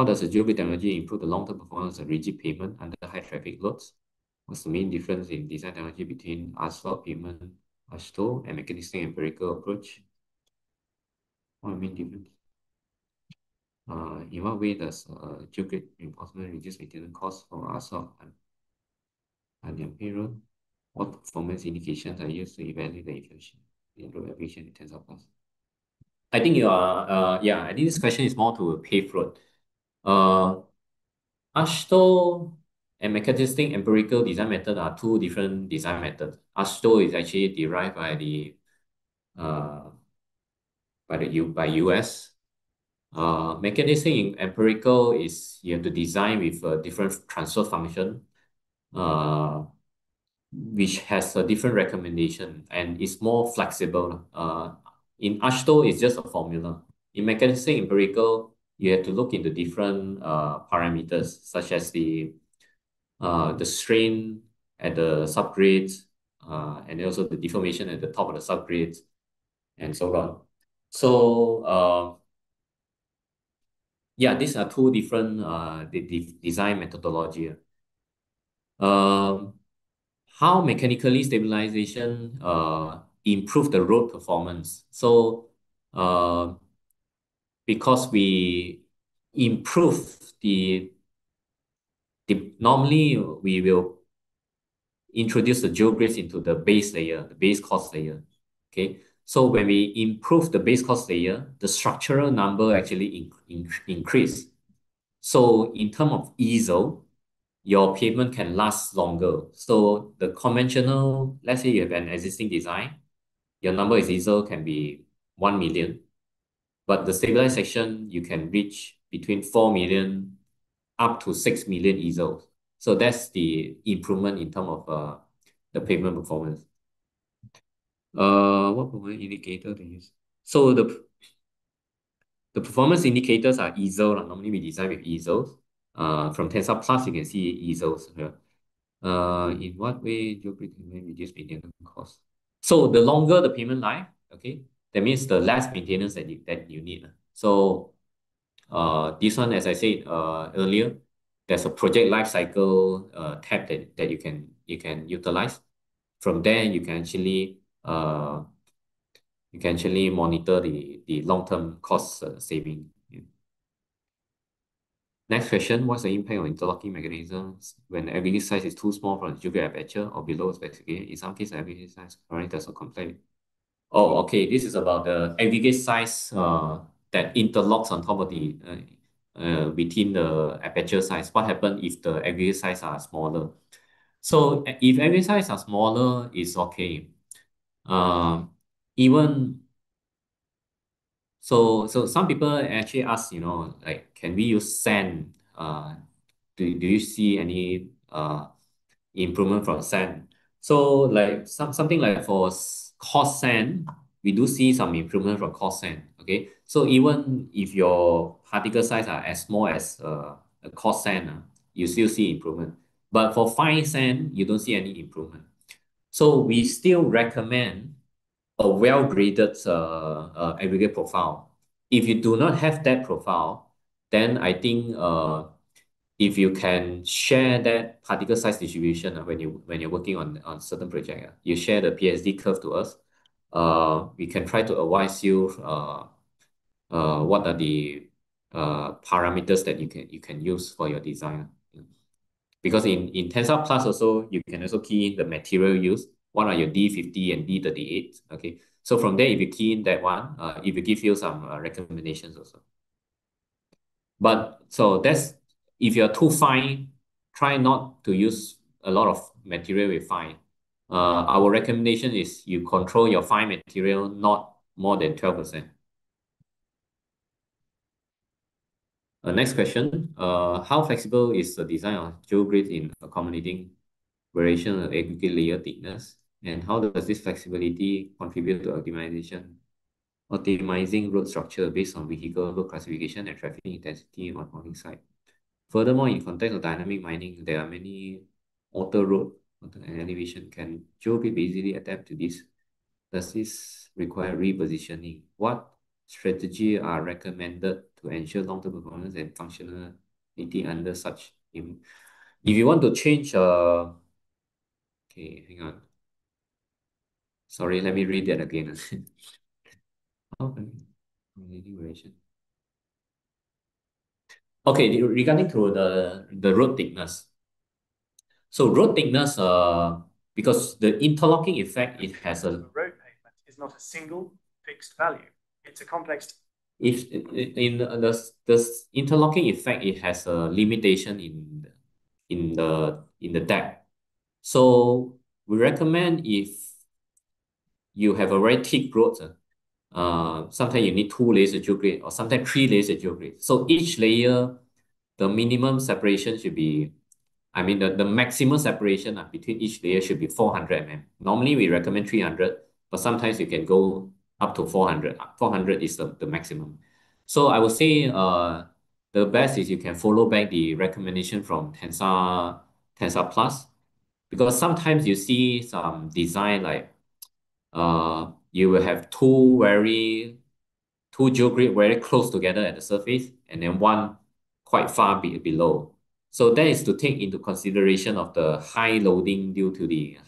does the Geogrid technology improve the long-term performance of rigid pavement under high traffic loads? What's the main difference in design technology between asphalt pavement, ASHTO, and mechanistic empirical approach? What are the main difference? In what way does Geogrid reinforcement reduce maintenance costs for asphalt and the payroll? What performance indications are used to evaluate the efficiency in road application in Tensar Plus? I think you are I think this question is more to a paved road. ASHTO and mechanistic empirical design method are two different design methods. ASHTO is actually derived by the US. Mechanistic empirical is you have to design with a different transfer function, which has a different recommendation and is more flexible. In ASHTO, it's just a formula. In mechanistic empirical, you have to look into different parameters such as the strain at the subgrades, and also the deformation at the top of the subgrades, and so on. So yeah, these are two different design methodology. How mechanically stabilization improve the road performance? So because we improve normally we will introduce the geogrids into the base layer, the base cost layer. Okay, so when we improve the base cost layer, the structural number actually increase. So in terms of easel, your pavement can last longer. So the conventional, let's say you have an existing design, your number of easel can be 1 million, but the stabilized section, you can reach between 4 million up to 6 million easels. So that's the improvement in terms of the pavement performance. What performance indicator to use? So the performance indicators are easel. Normally we design with easels. From Tensar Plus, you can see easels here. In what way Geogrid can reduce maintenance cost? So the longer the payment life, okay, that means the less maintenance that you need. So this one, as I said earlier, there's a project life cycle tab that you can utilize. From there, you can actually monitor the long-term cost saving. Yeah. Next question, what's the impact on interlocking mechanisms when the aggregate size is too small for the geographic aperture or below specification? In some cases, the aggregate size currently does not comply. Oh, okay. This is about the aggregate size that interlocks on top of the within the aperture size. What happens if the aggregate size are smaller? So if aggregate size are smaller, it's okay. Even so some people actually ask, like, can we use sand? Do you see any improvement from sand? So like something like for coarse sand, we do see some improvement from coarse sand. Okay, so even if your particle size are as small as a coarse sand, you still see improvement. But for fine sand, you don't see any improvement. So we still recommend a well-graded aggregate profile. If you do not have that profile, then I think if you can share that particle size distribution when you're working on certain project, you share the PSD curve to us. We can try to advise you what are the parameters that you can use for your design. Because in Tensor Plus also, you can also key in the material used. What are your D50 and D38? Okay. So from there, if you key in that one, it will give you some recommendations also. But so that's, if you're too fine, try not to use a lot of material with fine. Our recommendation is you control your fine material not more than 12%. Next question. How flexible is the design of Geogrid in accommodating variation of aggregate layer thickness? And how does this flexibility contribute to optimizing road structure based on vehicle load classification and traffic intensity on housing site? Furthermore, in context of dynamic mining, there are many road and elevation. Can Geogrid easily adapt to this? Does this require repositioning? What strategy are recommended to ensure long-term performance and functionality under such? If you want to change, okay, hang on. Sorry, let me read that again. Okay, regarding to the road thickness. So road thickness, because the interlocking effect, it has a road pavement is not a single fixed value. It's a complex. If in the interlocking effect, it has a limitation in the depth. So we recommend if you have a very thick road, sometimes you need 2 layers of geogrid or sometimes 3 layers of geogrid. So each layer, the minimum separation should be, I mean, the maximum separation between each layer should be 400 mm. Normally we recommend 300, but sometimes you can go up to 400. 400 is the maximum. So I would say the best is you can follow back the recommendation from Tensar Plus, because sometimes you see some design like you will have two geogrid very close together at the surface and then one quite far below. So that is to take into consideration of the high loading due to the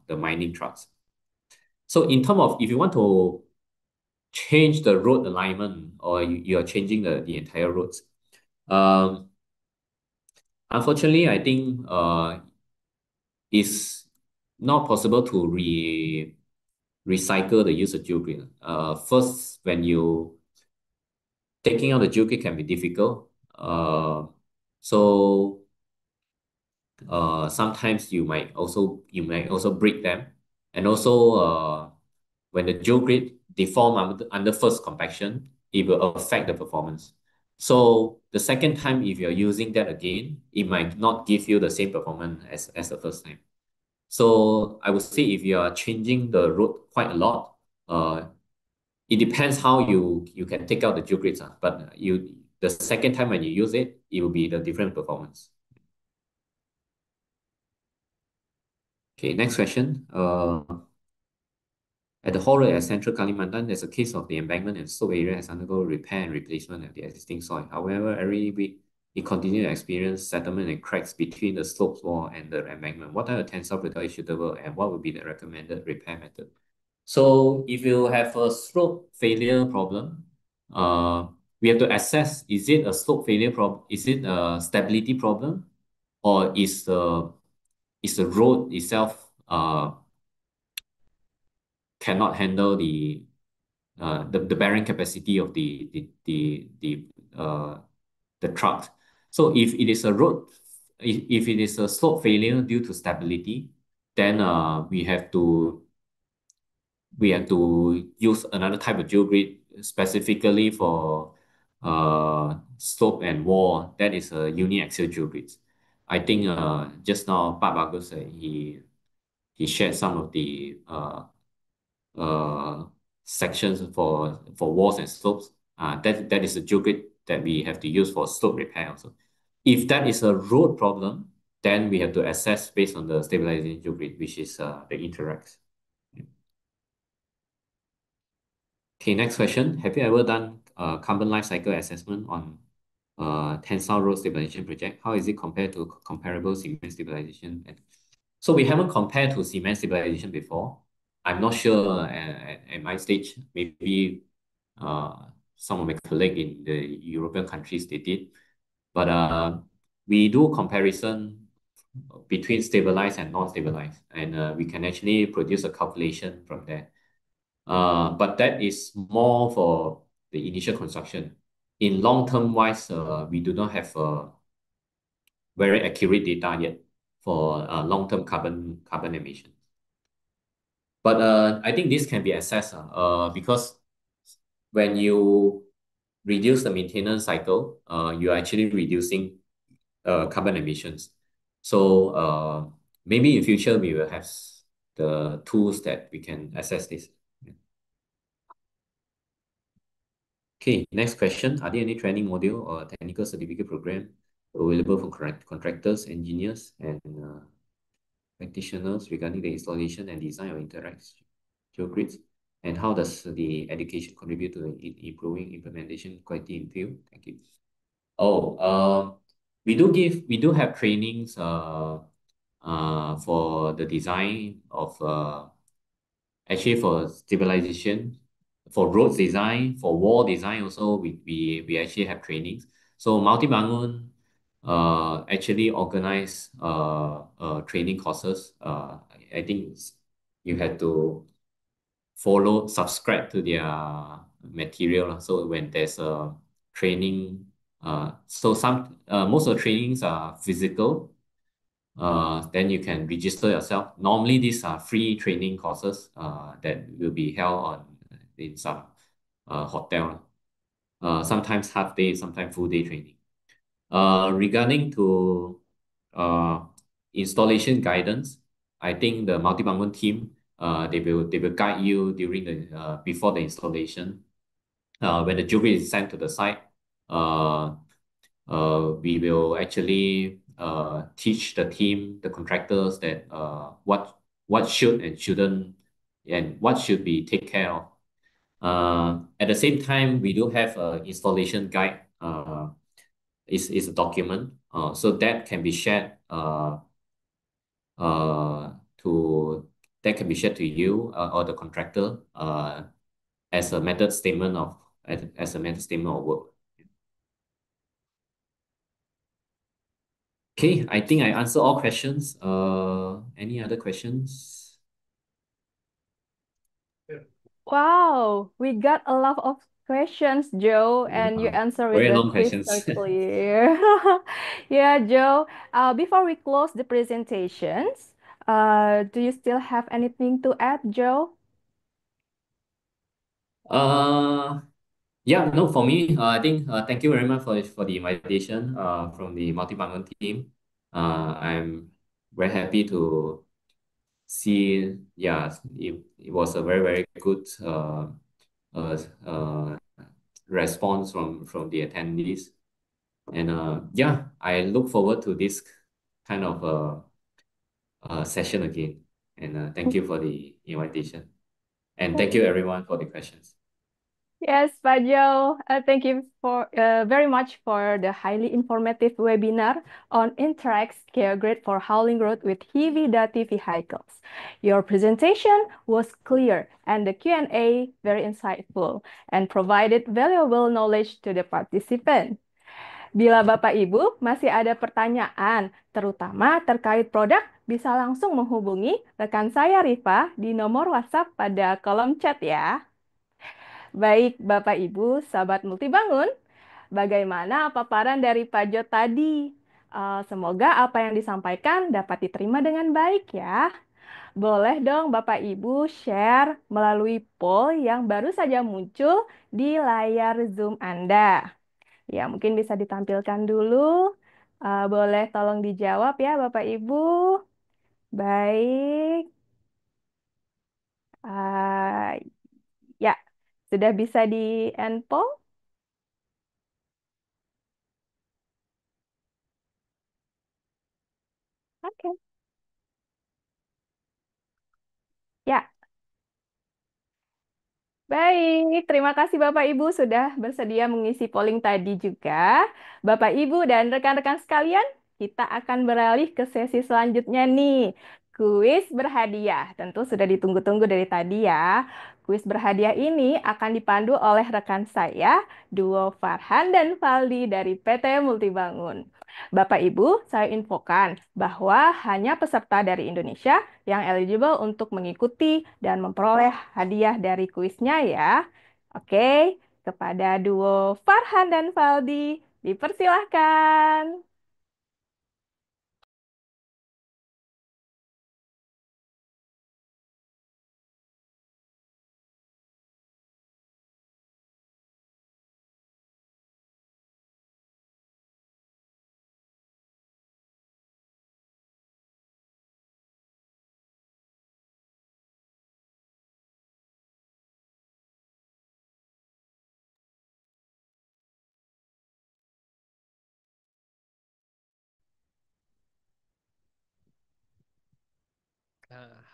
the mining trucks. So in terms of if you want to change the road alignment or you are changing the entire roads, unfortunately, I think it's not possible to recycle the use of geogrid. First, when you taking out the geogrid can be difficult. So sometimes you might also break them, and also when the geogrid deform under first compaction, it will affect the performance. So the second time, if you're using that again, it might not give you the same performance as the first time. So I would say if you are changing the road quite a lot, it depends how you can take out the geogrids, but the second time when you use it, it will be the different performance. Okay, next question. At the Haul Road at Central Kalimantan, there's a case of the embankment and slope area has undergone repair and replacement of the existing soil. However, every week it continues to experience settlement and cracks between the slope wall and the embankment. What type of tensile breakdown is suitable, and what would be the recommended repair method? So if you have a slope failure problem, we have to assess, is it a slope failure problem? Is it a stability problem? Or is the road itself cannot handle the bearing capacity of the truck? So if it is a road, if it is a slope failure due to stability, then we have to use another type of geogrid specifically for slope and wall. That is a uniaxial geogrid. I think just now Pak Bagus he shared some of the sections for walls and slopes. That is a geogrid that we have to use for slope repair also. If that is a road problem, then we have to assess based on the stabilization geogrid, which is the InterAx. Okay, next question. Have you ever done carbon life cycle assessment on Tensar road stabilization project? How is it compared to comparable cement stabilization? So we haven't compared to cement stabilization before. I'm not sure at my stage, maybe some of my colleagues in the European countries, they did. But we do comparison between stabilized and non-stabilized, and we can actually produce a calculation from there. But that is more for the initial construction. In long-term wise, we do not have very accurate data yet for long-term carbon emission. But I think this can be assessed because when you reduce the maintenance cycle, you're actually reducing carbon emissions. So maybe in future we will have the tools that we can assess this. Okay, next question. Are there any training module or technical certificate program available for contractors, engineers, and practitioners regarding the installation and design of InterAx geogrids? And how does the education contribute to improving implementation quality in field? Thank you. We do have trainings for the design of actually for stabilization, for road design, for wall design also, we actually have trainings. So Multibangun actually organize training courses. I think you have to subscribe to their material. So when there's a training, so most of the trainings are physical. Then you can register yourself. Normally, these are free training courses that will be held in some hotel. Sometimes half day, sometimes full day training. Regarding to installation guidance, I think the Multibangun team they will guide you during the before the installation. When the geogrid is sent to the site, we will actually teach the team, the contractors, that what should and shouldn't, and what should be take care of. At the same time, we do have an installation guide. Is a document, so that can be shared to you or the contractor as a method statement of work. Okay, I think I answered all questions. Any other questions? Wow, we got a lot of questions, Joe, and you answer with Very the long crystal questions. clear. Yeah, Joe. Before we close the presentations, do you still have anything to add, Joe? Uh, yeah, no, for me, I think thank you very much for the invitation from the Multibangun team. I'm very happy to see, yeah, it was a very, very good uh, uh, response from the attendees. And yeah, I look forward to this kind of session again. And thank you for the invitation. And thank you everyone for the questions. Yes, Pak Joe. Thank you for very much for the highly informative webinar on InterAx Geogrid for hauling road with heavy duty vehicles. Your presentation was clear and the Q&A very insightful and provided valuable knowledge to the participant. Bila Bapak Ibu masih ada pertanyaan, terutama terkait produk, bisa langsung menghubungi rekan saya Rifa di nomor WhatsApp pada kolom chat ya. Baik, Bapak Ibu, sahabat Multibangun, bagaimana paparan dari Pak Jo tadi? Semoga apa yang disampaikan dapat diterima dengan baik ya. Boleh dong Bapak Ibu share melalui poll yang baru saja muncul di layar Zoom Anda. Ya, mungkin bisa ditampilkan dulu. Boleh tolong dijawab ya Bapak Ibu. Baik. Ah, ya, sudah bisa di end poll? Oke. Ya, baik, terima kasih Bapak Ibu sudah bersedia mengisi polling tadi juga. Bapak Ibu dan rekan-rekan sekalian, kita akan beralih ke sesi selanjutnya nih. Kuis berhadiah. Tentu sudah ditunggu-tunggu dari tadi ya. Kuis berhadiah ini akan dipandu oleh rekan saya, duo Farhan dan Faldi dari PT Multibangun. Bapak Ibu, saya infokan bahwa hanya peserta dari Indonesia yang eligible untuk mengikuti dan memperoleh hadiah dari kuisnya ya. Oke, kepada duo Farhan dan Faldi, dipersilahkan.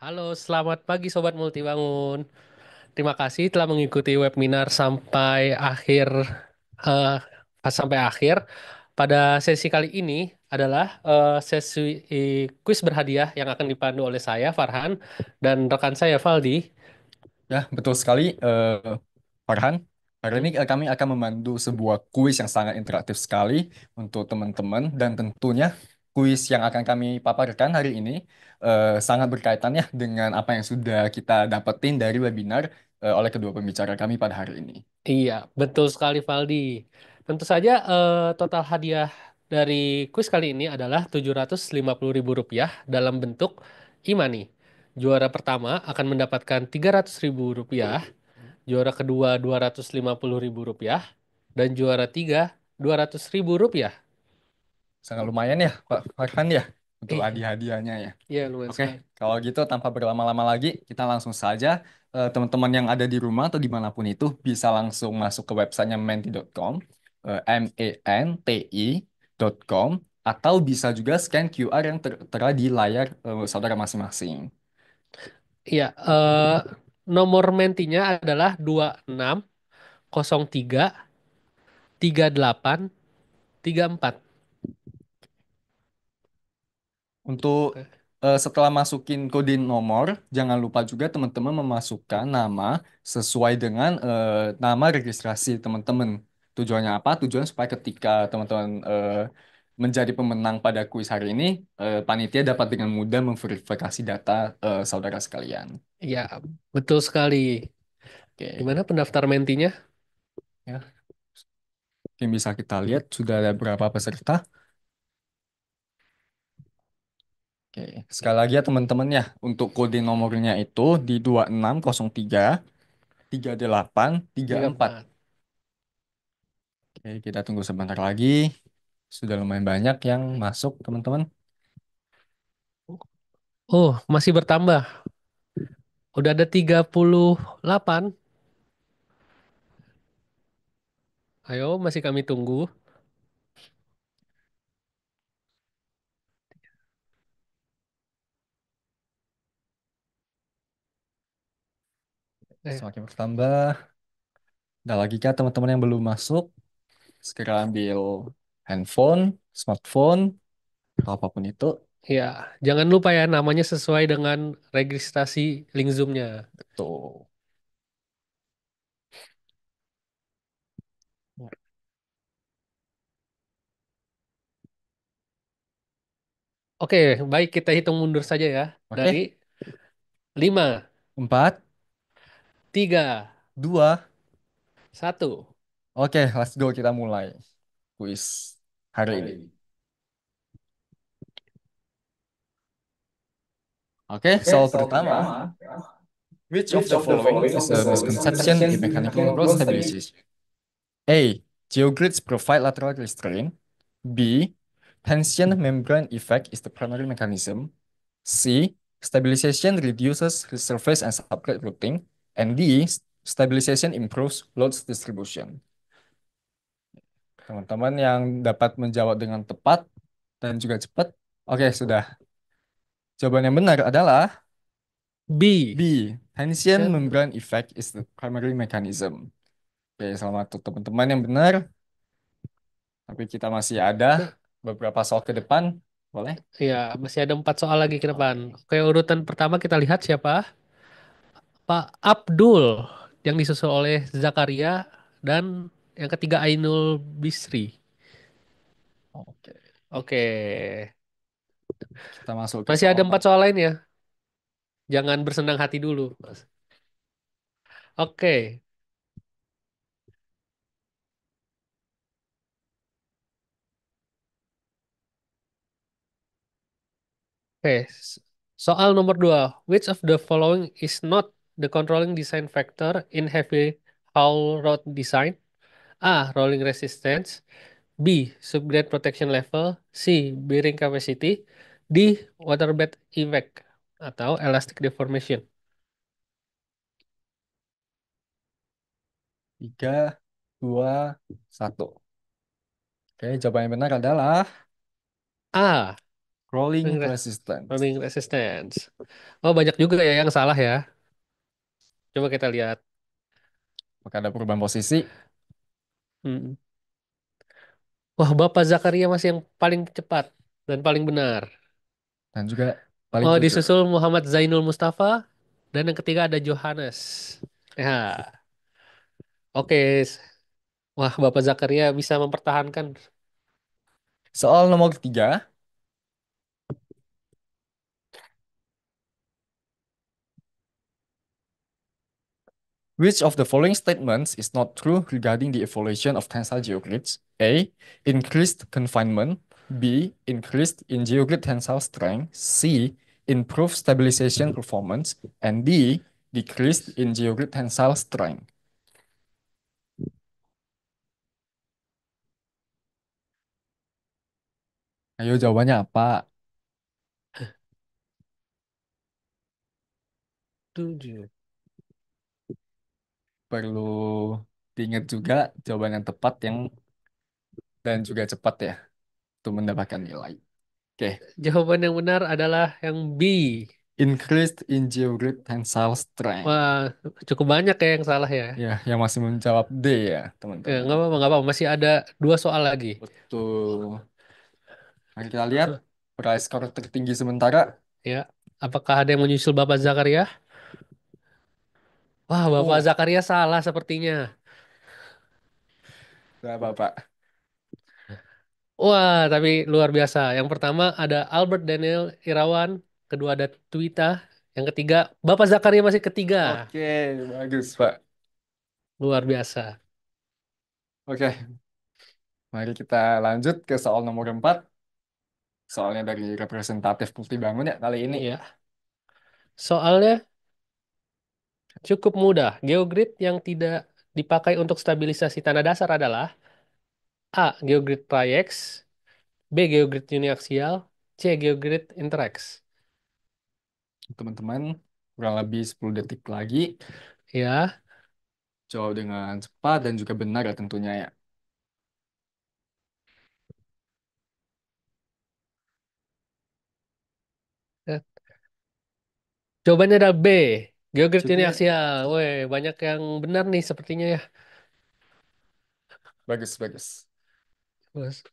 Halo, selamat pagi Sobat Multibangun. Terima kasih telah mengikuti webinar eh, sampai akhir. Pada sesi kali ini adalah sesi kuis berhadiah yang akan dipandu oleh saya, Farhan, dan rekan saya, Faldi. Ya, betul sekali, Farhan. Hari ini kami akan memandu sebuah kuis yang sangat interaktif sekali untuk teman-teman dan tentunya kuis yang akan kami paparkan hari ini sangat berkaitan ya dengan apa yang sudah kita dapetin dari webinar oleh kedua pembicara kami pada hari ini. Iya, betul sekali, Faldi. Tentu saja total hadiah dari kuis kali ini adalah Rp750.000 dalam bentuk e-money. Juara pertama akan mendapatkan Rp300.000, juara kedua Rp250.000, dan juara tiga Rp200.000. Sangat lumayan ya, Pak Farhan ya, untuk Iya, hadiah-hadiahnya ya. iya lumayan Oke, sekali. kalau gitu tanpa berlama-lama lagi, kita langsung saja teman-teman yang ada di rumah atau dimanapun itu bisa langsung masuk ke websitenya menti.com, menti.com, atau bisa juga scan QR yang tertera di layar saudara masing-masing. Iya, nomor mentinya adalah 26033834. Untuk setelah masukin kode nomor, jangan lupa juga teman-teman memasukkan nama sesuai dengan nama registrasi teman-teman. Tujuannya apa? Tujuan supaya ketika teman-teman menjadi pemenang pada kuis hari ini, panitia dapat dengan mudah memverifikasi data saudara sekalian. Iya, betul sekali. Oke. Gimana pendaftar mentinya? Ya, mungkin bisa kita lihat sudah ada berapa peserta. Oke, sekali lagi ya teman-teman ya, untuk kode nomornya itu di 2603 3834. 34. Oke, kita tunggu sebentar lagi. Sudah lumayan banyak yang masuk, teman-teman. Oh, masih bertambah. Udah ada 38. Ayo, masih kami tunggu. Semakin bertambah. Ada lagi kah teman-teman yang belum masuk? Segera ambil handphone, smartphone, atau apapun itu. Ya, jangan lupa ya namanya sesuai dengan registrasi link Zoom-nya. Betul. Oke, baik kita hitung mundur saja ya. Dari Oke, 5, 4, 3, 2. 1. Oke, let's go. Kita mulai kuis hari ini. Oke, soal pertama. Which of the following is a misconception in mechanical roll stabilization? A. Geogrids provide lateral restraint. B. Tension membrane effect is the primary mechanism. C. Stabilization reduces surface and subgrade routing. And D. Stabilization improves load distribution. Teman-teman yang dapat menjawab dengan tepat dan juga cepat. Oke, sudah. Jawaban yang benar adalah B. B. Tension membrane effect is the primary mechanism. Oke, selamat untuk teman-teman yang benar. Tapi kita masih ada beberapa soal ke depan. Boleh? Ya, masih ada 4 soal lagi ke depan. Oke, urutan pertama kita lihat siapa? Pak Abdul yang disusul oleh Zakaria dan yang ketiga Ainul Bisri. Oke. Oke. Kita masuk ke Masih soal ada 4 soal lain ya. Jangan bersenang hati dulu, Mas. Oke. Oke. Soal nomor 2. Which of the following is not the controlling design factor in heavy hull road design? A. Rolling resistance. B. Subgrade protection level. C. Bearing capacity. D. Waterbed effect atau elastic deformation. 3, 2, 1. Oke, jawaban yang benar adalah A. rolling resistance. Rolling resistance. Oh, banyak juga ya yang salah ya. Coba kita lihat. Apakah ada perubahan posisi? Hmm. Wah, Bapak Zakaria masih yang paling cepat dan paling benar. Dan juga paling Oh, jujur. disusul Muhammad Zainul Mustafa dan yang ketiga ada Johannes. Ya, oke. Wah, Bapak Zakaria bisa mempertahankan. Soal nomor 3. Which of the following statements is not true regarding the evaluation of tensile geogrids? A. Increased confinement. B. Increased in geogrid tensile strength. C. Improved stabilization performance. And D. Decreased in geogrid tensile strength. Ayo jawabannya apa? 7. Perlu diingat juga jawaban yang tepat yang dan juga cepat ya untuk mendapatkan nilai. Oke. Jawaban yang benar adalah yang B. Increased in geogrid tensile strength. Wah, cukup banyak ya yang salah ya. Ya, yang masih menjawab D ya, Ya, teman-teman. nggak apa-apa, nggak apa-apa. Masih ada 2 soal lagi. Betul. Mari kita lihat prize skor tertinggi sementara. Ya, apakah ada yang menyusul Bapak Zakaria? Wah, Bapak Oh, Zakaria salah sepertinya. berapa, Pak? Wah, tapi luar biasa. Yang pertama ada Albert Daniel Irawan, kedua ada Twita, yang ketiga Bapak Zakaria masih ketiga. Oke, bagus, Pak. Luar biasa. Oke, mari kita lanjut ke soal nomor 4. Soalnya dari representatif Multibangun ya kali ini. Iya. Soalnya cukup mudah. Geogrid yang tidak dipakai untuk stabilisasi tanah dasar adalah A. Geogrid Tri-X, B. Geogrid uniaksial, C. Geogrid InterAx. Teman-teman, kurang lebih 10 detik lagi. Ya. Jawab dengan cepat dan juga benar ya tentunya ya. Jawabannya adalah B. Geogrid Cukup. uniaksial. Weh, banyak yang benar nih sepertinya ya. Bagus, bagus. Bagus.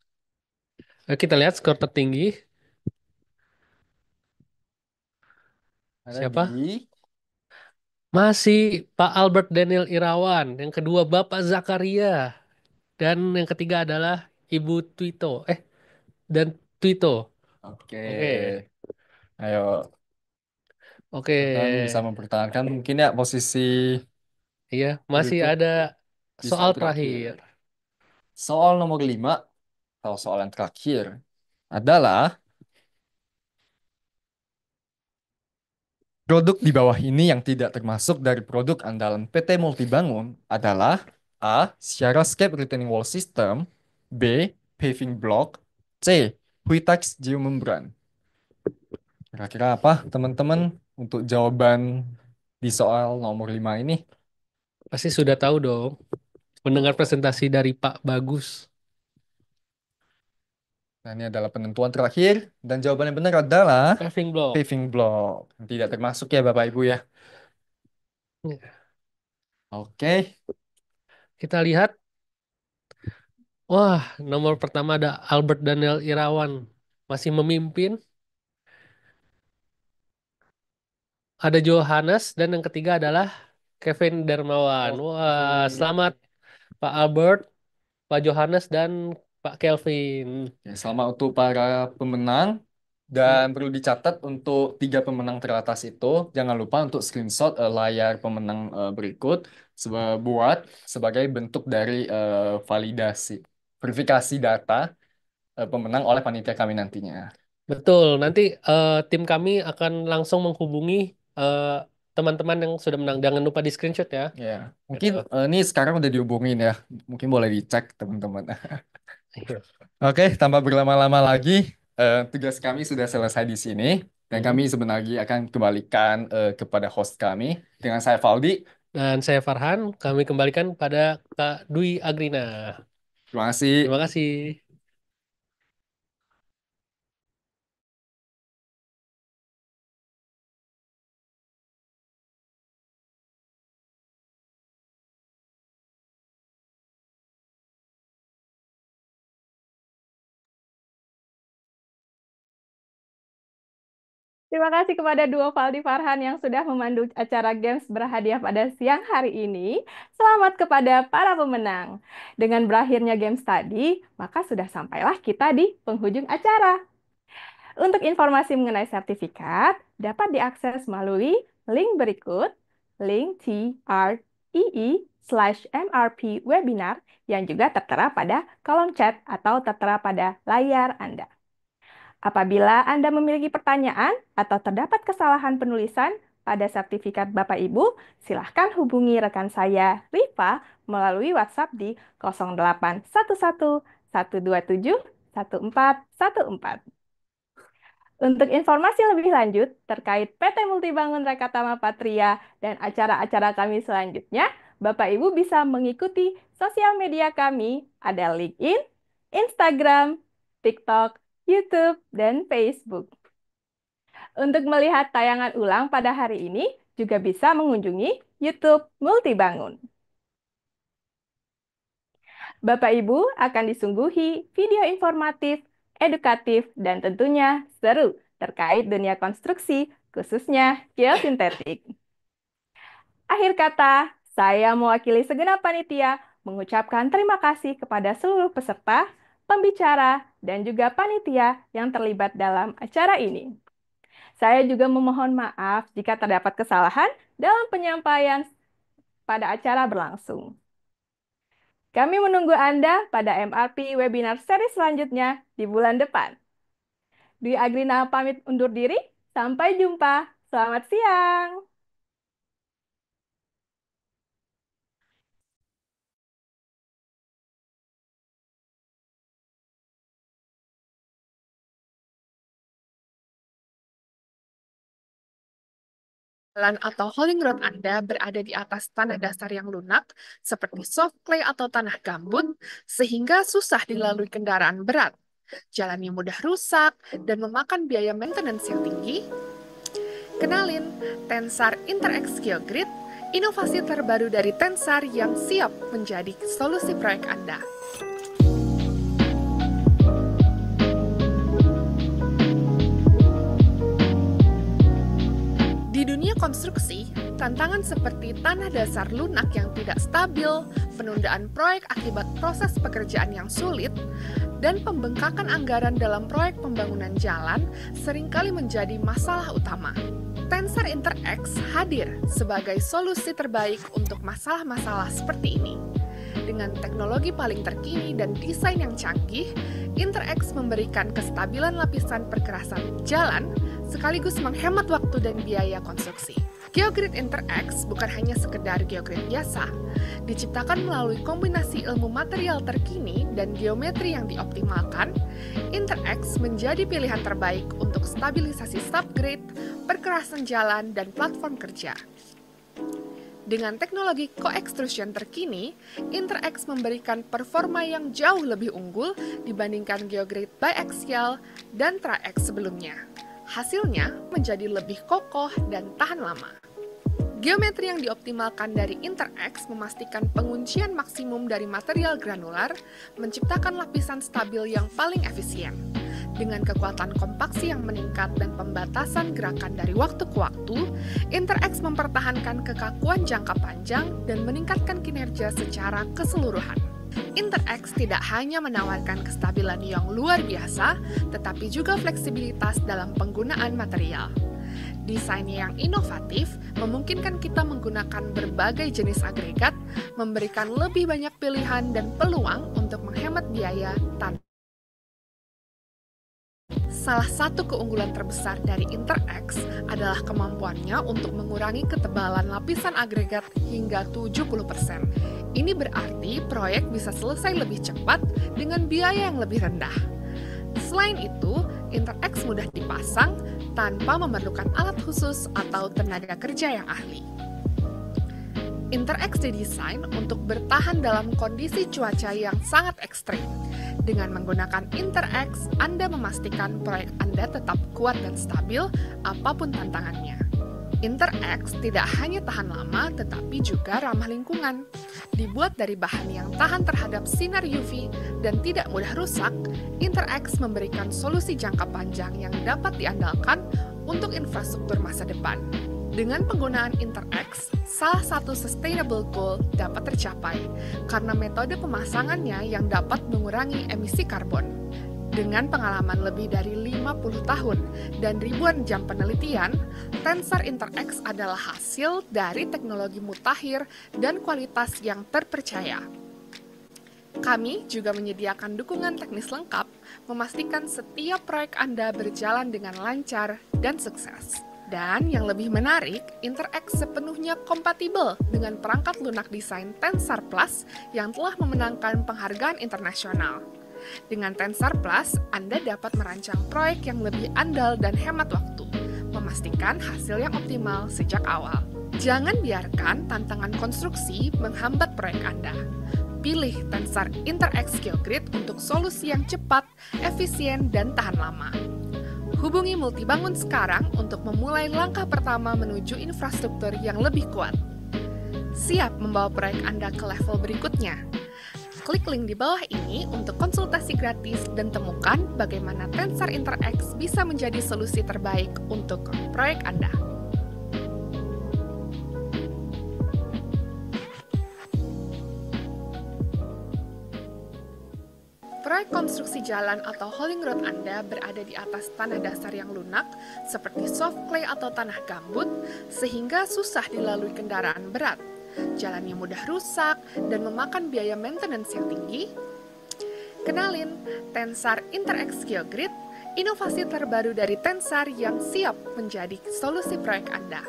Kita lihat skor tertinggi. Ada Siapa? di Masih Pak Albert Daniel Irawan. Yang kedua Bapak Zakaria. Dan yang ketiga adalah Ibu Twito. Dan Twito. Oke. Oke. Ayo, Oke. kan bisa mempertahankan mungkin ya posisi Iya, masih berikut ada di soal soal terakhir. terakhir. Soal nomor 5 atau soal yang terakhir adalah produk di bawah ini yang tidak termasuk dari produk andalan PT Multibangun adalah A. Sharascape Retaining Wall System, B. Paving Block, C. Huitex Geomembran. Kira-kira apa teman-teman untuk jawaban di soal nomor 5 ini? Pasti sudah tahu dong. Mendengar presentasi dari Pak Bagus. Nah, ini adalah penentuan terakhir dan jawaban yang benar adalah Paving block. paving block. Tidak termasuk ya Bapak Ibu ya. Oke. Kita lihat. Wah, nomor pertama ada Albert Daniel Irawan. Masih memimpin. Ada Johannes dan yang ketiga adalah Kevin Darmawan. Wah, Oke. selamat Pak Albert, Pak Johannes dan Pak Kelvin. Ya, selamat untuk para pemenang dan perlu dicatat untuk 3 pemenang teratas itu jangan lupa untuk screenshot layar pemenang berikut buat sebagai bentuk dari validasi verifikasi data pemenang oleh panitia kami nantinya. Betul, nanti tim kami akan langsung menghubungi eh, teman-teman yang sudah menang. Jangan lupa di screenshot ya. Ya, mungkin Gitu. ini sekarang udah dihubungin ya. Mungkin boleh dicek teman-teman. Iya. Oke, tanpa berlama-lama lagi, tugas kami sudah selesai di sini dan kami sebenarnya akan kembalikan kepada host kami dengan saya Valdi. Dan saya Farhan, kami kembalikan pada Kak Dwi Agrina. Terima kasih. Terima kasih. Terima kasih kepada duo Valdi Farhan yang sudah memandu acara games berhadiah pada siang hari ini. Selamat kepada para pemenang. Dengan berakhirnya games tadi, maka sudah sampailah kita di penghujung acara. Untuk informasi mengenai sertifikat, dapat diakses melalui link berikut, link t.r.ee/mrp webinar yang juga tertera pada kolom chat atau tertera pada layar Anda. Apabila Anda memiliki pertanyaan atau terdapat kesalahan penulisan pada sertifikat Bapak Ibu, silahkan hubungi rekan saya, Riva, melalui WhatsApp di 0811 127 1414. Untuk informasi lebih lanjut terkait PT Multibangun Rekatama Patria dan acara-acara kami selanjutnya, Bapak Ibu bisa mengikuti sosial media kami, ada LinkedIn, Instagram, TikTok, YouTube, dan Facebook. Untuk melihat tayangan ulang pada hari ini, juga bisa mengunjungi YouTube Multibangun. Bapak Ibu akan disungguhi video informatif, edukatif, dan tentunya seru terkait dunia konstruksi, khususnya geosintetik. Akhir kata, saya mewakili segenap panitia mengucapkan terima kasih kepada seluruh peserta, pembicara, dan juga panitia yang terlibat dalam acara ini. Saya juga memohon maaf jika terdapat kesalahan dalam penyampaian pada acara berlangsung. Kami menunggu Anda pada MRP webinar seri selanjutnya di bulan depan. Dwi Agrina pamit undur diri. Sampai jumpa. Selamat siang. Jalan atau hauling road Anda berada di atas tanah dasar yang lunak, seperti soft clay atau tanah gambut, sehingga susah dilalui kendaraan berat. Jalannya mudah rusak dan memakan biaya maintenance yang tinggi. Kenalin, Tensar InterAx Geogrid, inovasi terbaru dari Tensar yang siap menjadi solusi proyek Anda. Di dunia konstruksi, tantangan seperti tanah dasar lunak yang tidak stabil, penundaan proyek akibat proses pekerjaan yang sulit, dan pembengkakan anggaran dalam proyek pembangunan jalan seringkali menjadi masalah utama. Tensar InterAx hadir sebagai solusi terbaik untuk masalah-masalah seperti ini. Dengan teknologi paling terkini dan desain yang canggih, InterAx memberikan kestabilan lapisan perkerasan jalan sekaligus menghemat waktu dan biaya konstruksi. Geogrid InterAx bukan hanya sekedar geogrid biasa, diciptakan melalui kombinasi ilmu material terkini dan geometri yang dioptimalkan. InterAx menjadi pilihan terbaik untuk stabilisasi subgrade, perkerasan jalan, dan platform kerja. Dengan teknologi co-extrusion terkini, InterAx memberikan performa yang jauh lebih unggul dibandingkan geogrid biaxial dan tri-ax sebelumnya. Hasilnya menjadi lebih kokoh dan tahan lama. Geometri yang dioptimalkan dari InterAx memastikan penguncian maksimum dari material granular, menciptakan lapisan stabil yang paling efisien. Dengan kekuatan kompaksi yang meningkat dan pembatasan gerakan dari waktu ke waktu, InterAx mempertahankan kekakuan jangka panjang dan meningkatkan kinerja secara keseluruhan. InterAx tidak hanya menawarkan kestabilan yang luar biasa, tetapi juga fleksibilitas dalam penggunaan material. Desainnya yang inovatif memungkinkan kita menggunakan berbagai jenis agregat, memberikan lebih banyak pilihan dan peluang untuk menghemat biaya tanpa. Salah satu keunggulan terbesar dari InterAx adalah kemampuannya untuk mengurangi ketebalan lapisan agregat hingga 70%. Ini berarti proyek bisa selesai lebih cepat dengan biaya yang lebih rendah. Selain itu, InterAx mudah dipasang tanpa memerlukan alat khusus atau tenaga kerja yang ahli. InterAx didesain untuk bertahan dalam kondisi cuaca yang sangat ekstrim. Dengan menggunakan InterAx, Anda memastikan proyek Anda tetap kuat dan stabil apapun tantangannya. InterAx tidak hanya tahan lama, tetapi juga ramah lingkungan. Dibuat dari bahan yang tahan terhadap sinar UV dan tidak mudah rusak, InterAx memberikan solusi jangka panjang yang dapat diandalkan untuk infrastruktur masa depan. Dengan penggunaan InterAx, salah satu sustainable goal dapat tercapai karena metode pemasangannya yang dapat mengurangi emisi karbon. Dengan pengalaman lebih dari 50 tahun dan ribuan jam penelitian, Tensar InterAx adalah hasil dari teknologi mutakhir dan kualitas yang terpercaya. Kami juga menyediakan dukungan teknis lengkap, memastikan setiap proyek Anda berjalan dengan lancar dan sukses. Dan yang lebih menarik, InterAx sepenuhnya kompatibel dengan perangkat lunak desain Tensar Plus yang telah memenangkan penghargaan internasional. Dengan Tensar Plus, Anda dapat merancang proyek yang lebih andal dan hemat waktu, memastikan hasil yang optimal sejak awal. Jangan biarkan tantangan konstruksi menghambat proyek Anda. Pilih Tensar InterAx Geogrid untuk solusi yang cepat, efisien, dan tahan lama. Hubungi Multibangun sekarang untuk memulai langkah pertama menuju infrastruktur yang lebih kuat. Siap membawa proyek Anda ke level berikutnya. Klik link di bawah ini untuk konsultasi gratis dan temukan bagaimana Tensar InterAx bisa menjadi solusi terbaik untuk proyek Anda. Proyek konstruksi jalan atau hauling road Anda berada di atas tanah dasar yang lunak, seperti soft clay atau tanah gambut, sehingga susah dilalui kendaraan berat. jalannya mudah rusak, dan memakan biaya maintenance yang tinggi? Kenalin, Tensar InterAx Geogrid, inovasi terbaru dari Tensar yang siap menjadi solusi proyek Anda.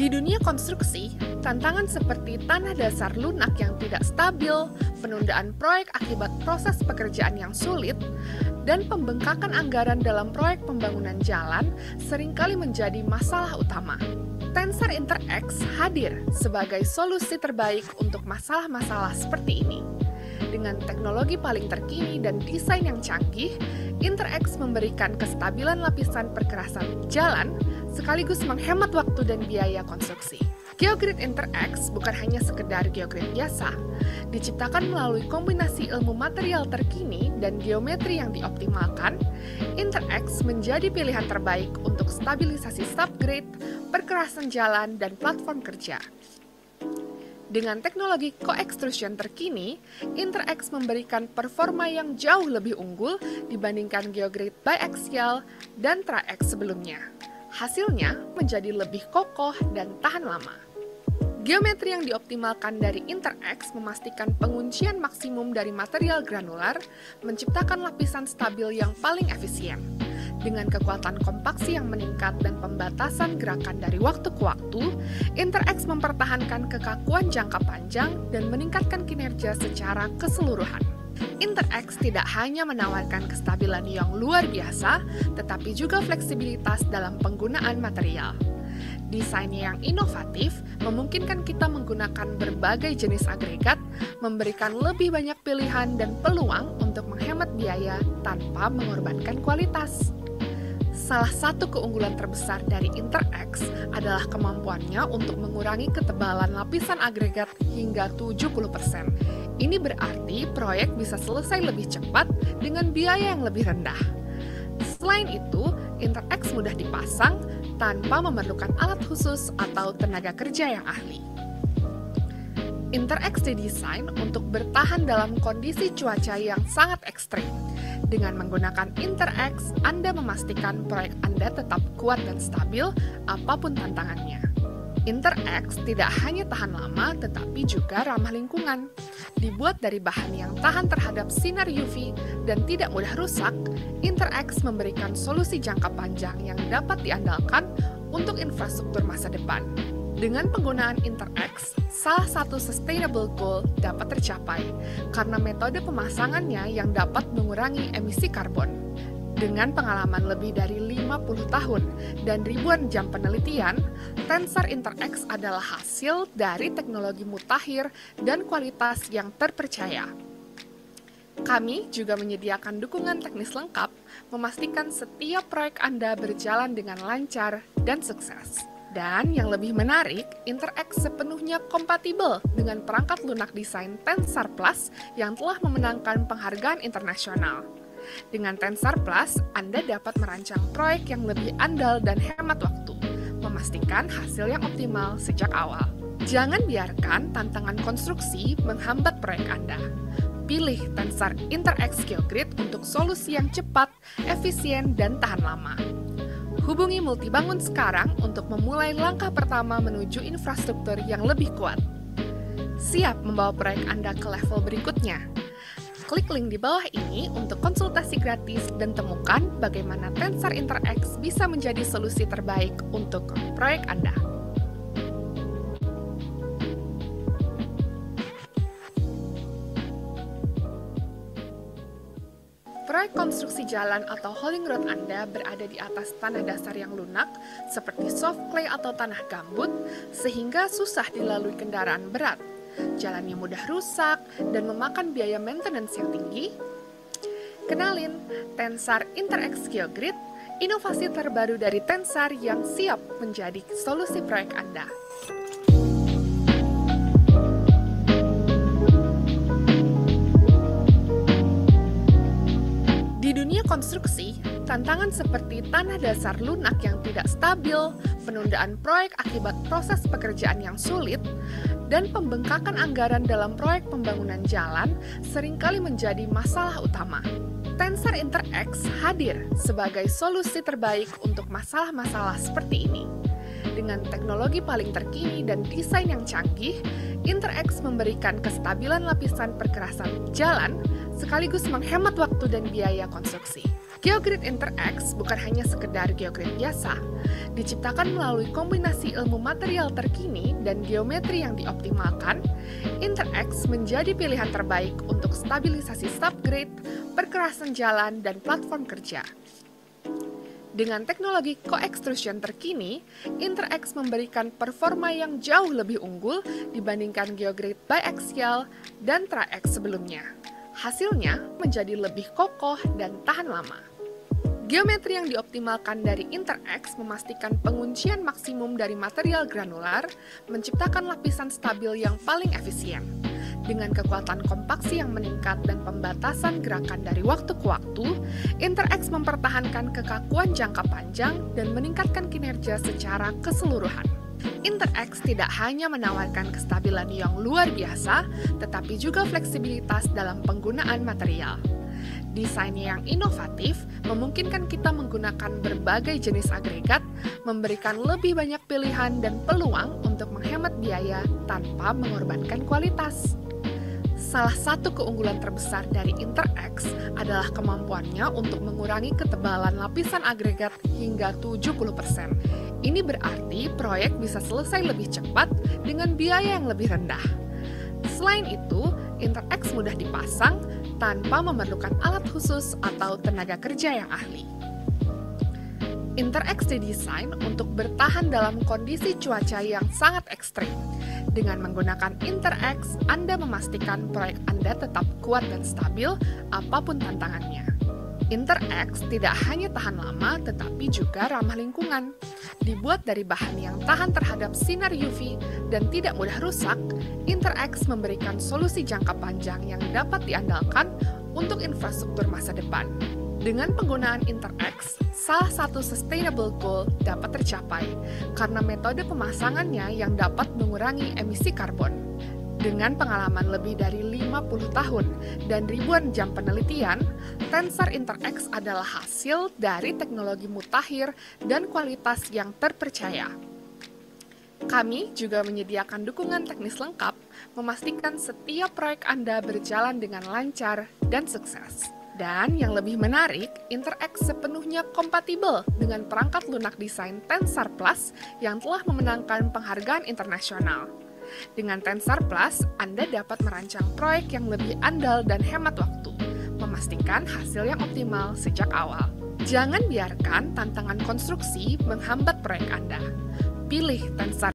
Di dunia konstruksi, tantangan seperti tanah dasar lunak yang tidak stabil, penundaan proyek akibat proses pekerjaan yang sulit, dan pembengkakan anggaran dalam proyek pembangunan jalan seringkali menjadi masalah utama. Tensar InterAx hadir sebagai solusi terbaik untuk masalah-masalah seperti ini. Dengan teknologi paling terkini dan desain yang canggih, InterAx memberikan kestabilan lapisan perkerasan jalan sekaligus menghemat waktu dan biaya konstruksi. Geogrid InterAx bukan hanya sekedar geogrid biasa, diciptakan melalui kombinasi ilmu material terkini dan geometri yang dioptimalkan. InterAx menjadi pilihan terbaik untuk stabilisasi subgrade, perkerasan jalan, dan platform kerja. Dengan teknologi co-extrusion terkini, InterAx memberikan performa yang jauh lebih unggul dibandingkan geogrid biaxial dan tri-ax sebelumnya. Hasilnya menjadi lebih kokoh dan tahan lama. Geometri yang dioptimalkan dari InterAx memastikan penguncian maksimum dari material granular, menciptakan lapisan stabil yang paling efisien. Dengan kekuatan kompaksi yang meningkat dan pembatasan gerakan dari waktu ke waktu, InterAx mempertahankan kekakuan jangka panjang dan meningkatkan kinerja secara keseluruhan. InterAx tidak hanya menawarkan kestabilan yang luar biasa, tetapi juga fleksibilitas dalam penggunaan material. Desainnya yang inovatif memungkinkan kita menggunakan berbagai jenis agregat, memberikan lebih banyak pilihan dan peluang untuk menghemat biaya tanpa mengorbankan kualitas. Salah satu keunggulan terbesar dari InterAx adalah kemampuannya untuk mengurangi ketebalan lapisan agregat hingga 70%. Ini berarti proyek bisa selesai lebih cepat dengan biaya yang lebih rendah. Selain itu, InterAx mudah dipasang tanpa memerlukan alat khusus atau tenaga kerja yang ahli. InterAx didesain untuk bertahan dalam kondisi cuaca yang sangat ekstrim. Dengan menggunakan InterAx, Anda memastikan proyek Anda tetap kuat dan stabil apapun tantangannya. InterAx tidak hanya tahan lama, tetapi juga ramah lingkungan. Dibuat dari bahan yang tahan terhadap sinar UV dan tidak mudah rusak, InterAx memberikan solusi jangka panjang yang dapat diandalkan untuk infrastruktur masa depan. Dengan penggunaan InterAx, salah satu sustainable goal dapat tercapai karena metode pemasangannya yang dapat mengurangi emisi karbon. Dengan pengalaman lebih dari 50 tahun dan ribuan jam penelitian, Tensar InterAx adalah hasil dari teknologi mutakhir dan kualitas yang terpercaya. Kami juga menyediakan dukungan teknis lengkap, memastikan setiap proyek Anda berjalan dengan lancar dan sukses. Dan yang lebih menarik, InterAx sepenuhnya kompatibel dengan perangkat lunak desain Tensar Plus yang telah memenangkan penghargaan internasional. Dengan Tensar Plus, Anda dapat merancang proyek yang lebih andal dan hemat waktu, memastikan hasil yang optimal sejak awal. Jangan biarkan tantangan konstruksi menghambat proyek Anda. Pilih Tensar InterAx Geogrid untuk solusi yang cepat, efisien, dan tahan lama. Hubungi Multibangun sekarang untuk memulai langkah pertama menuju infrastruktur yang lebih kuat. Siap membawa proyek Anda ke level berikutnya. Klik link di bawah ini untuk konsultasi gratis dan temukan bagaimana Tensar InterAx bisa menjadi solusi terbaik untuk proyek Anda. Proyek konstruksi jalan atau hauling road Anda berada di atas tanah dasar yang lunak, seperti soft clay atau tanah gambut, sehingga susah dilalui kendaraan berat. Jalannya mudah rusak dan memakan biaya maintenance yang tinggi? Kenalin, Tensar InterAx Geogrid, inovasi terbaru dari Tensar yang siap menjadi solusi proyek Anda. Di dunia konstruksi, tantangan seperti tanah dasar lunak yang tidak stabil, penundaan proyek akibat proses pekerjaan yang sulit, dan pembengkakan anggaran dalam proyek pembangunan jalan seringkali menjadi masalah utama. Tensar InterAx hadir sebagai solusi terbaik untuk masalah-masalah seperti ini. Dengan teknologi paling terkini dan desain yang canggih, InterAx memberikan kestabilan lapisan perkerasan jalan sekaligus menghemat waktu dan biaya konstruksi. Geogrid InterAx bukan hanya sekedar geogrid biasa, diciptakan melalui kombinasi ilmu material terkini dan geometri yang dioptimalkan. InterAx menjadi pilihan terbaik untuk stabilisasi subgrade, perkerasan jalan, dan platform kerja. Dengan teknologi co-extrusion terkini, InterAx memberikan performa yang jauh lebih unggul dibandingkan geogrid biaxial dan triax sebelumnya. Hasilnya menjadi lebih kokoh dan tahan lama. Geometri yang dioptimalkan dari InterAx memastikan penguncian maksimum dari material granular, menciptakan lapisan stabil yang paling efisien. Dengan kekuatan kompaksi yang meningkat dan pembatasan gerakan dari waktu ke waktu, InterAx mempertahankan kekakuan jangka panjang dan meningkatkan kinerja secara keseluruhan. InterAx tidak hanya menawarkan kestabilan yang luar biasa, tetapi juga fleksibilitas dalam penggunaan material. Desainnya yang inovatif memungkinkan kita menggunakan berbagai jenis agregat, memberikan lebih banyak pilihan dan peluang untuk menghemat biaya tanpa mengorbankan kualitas. Salah satu keunggulan terbesar dari InterAx adalah kemampuannya untuk mengurangi ketebalan lapisan agregat hingga 70%. Ini berarti proyek bisa selesai lebih cepat dengan biaya yang lebih rendah. Selain itu, InterAx mudah dipasang tanpa memerlukan alat khusus atau tenaga kerja yang ahli. InterAx didesain untuk bertahan dalam kondisi cuaca yang sangat ekstrim. Dengan menggunakan InterAx, Anda memastikan proyek Anda tetap kuat dan stabil apapun tantangannya. InterAx tidak hanya tahan lama, tetapi juga ramah lingkungan. Dibuat dari bahan yang tahan terhadap sinar UV dan tidak mudah rusak, InterAx memberikan solusi jangka panjang yang dapat diandalkan untuk infrastruktur masa depan. Dengan penggunaan InterAx, salah satu sustainable goal dapat tercapai karena metode pemasangannya yang dapat mengurangi emisi karbon. Dengan pengalaman lebih dari 50 tahun dan ribuan jam penelitian, Tensar InterAx adalah hasil dari teknologi mutakhir dan kualitas yang terpercaya. Kami juga menyediakan dukungan teknis lengkap, memastikan setiap proyek Anda berjalan dengan lancar dan sukses. Dan yang lebih menarik, InterAx sepenuhnya kompatibel dengan perangkat lunak desain Tensar Plus yang telah memenangkan penghargaan internasional. Dengan Tensar Plus, Anda dapat merancang proyek yang lebih andal dan hemat waktu, memastikan hasil yang optimal sejak awal. Jangan biarkan tantangan konstruksi menghambat proyek Anda. Pilih Tensar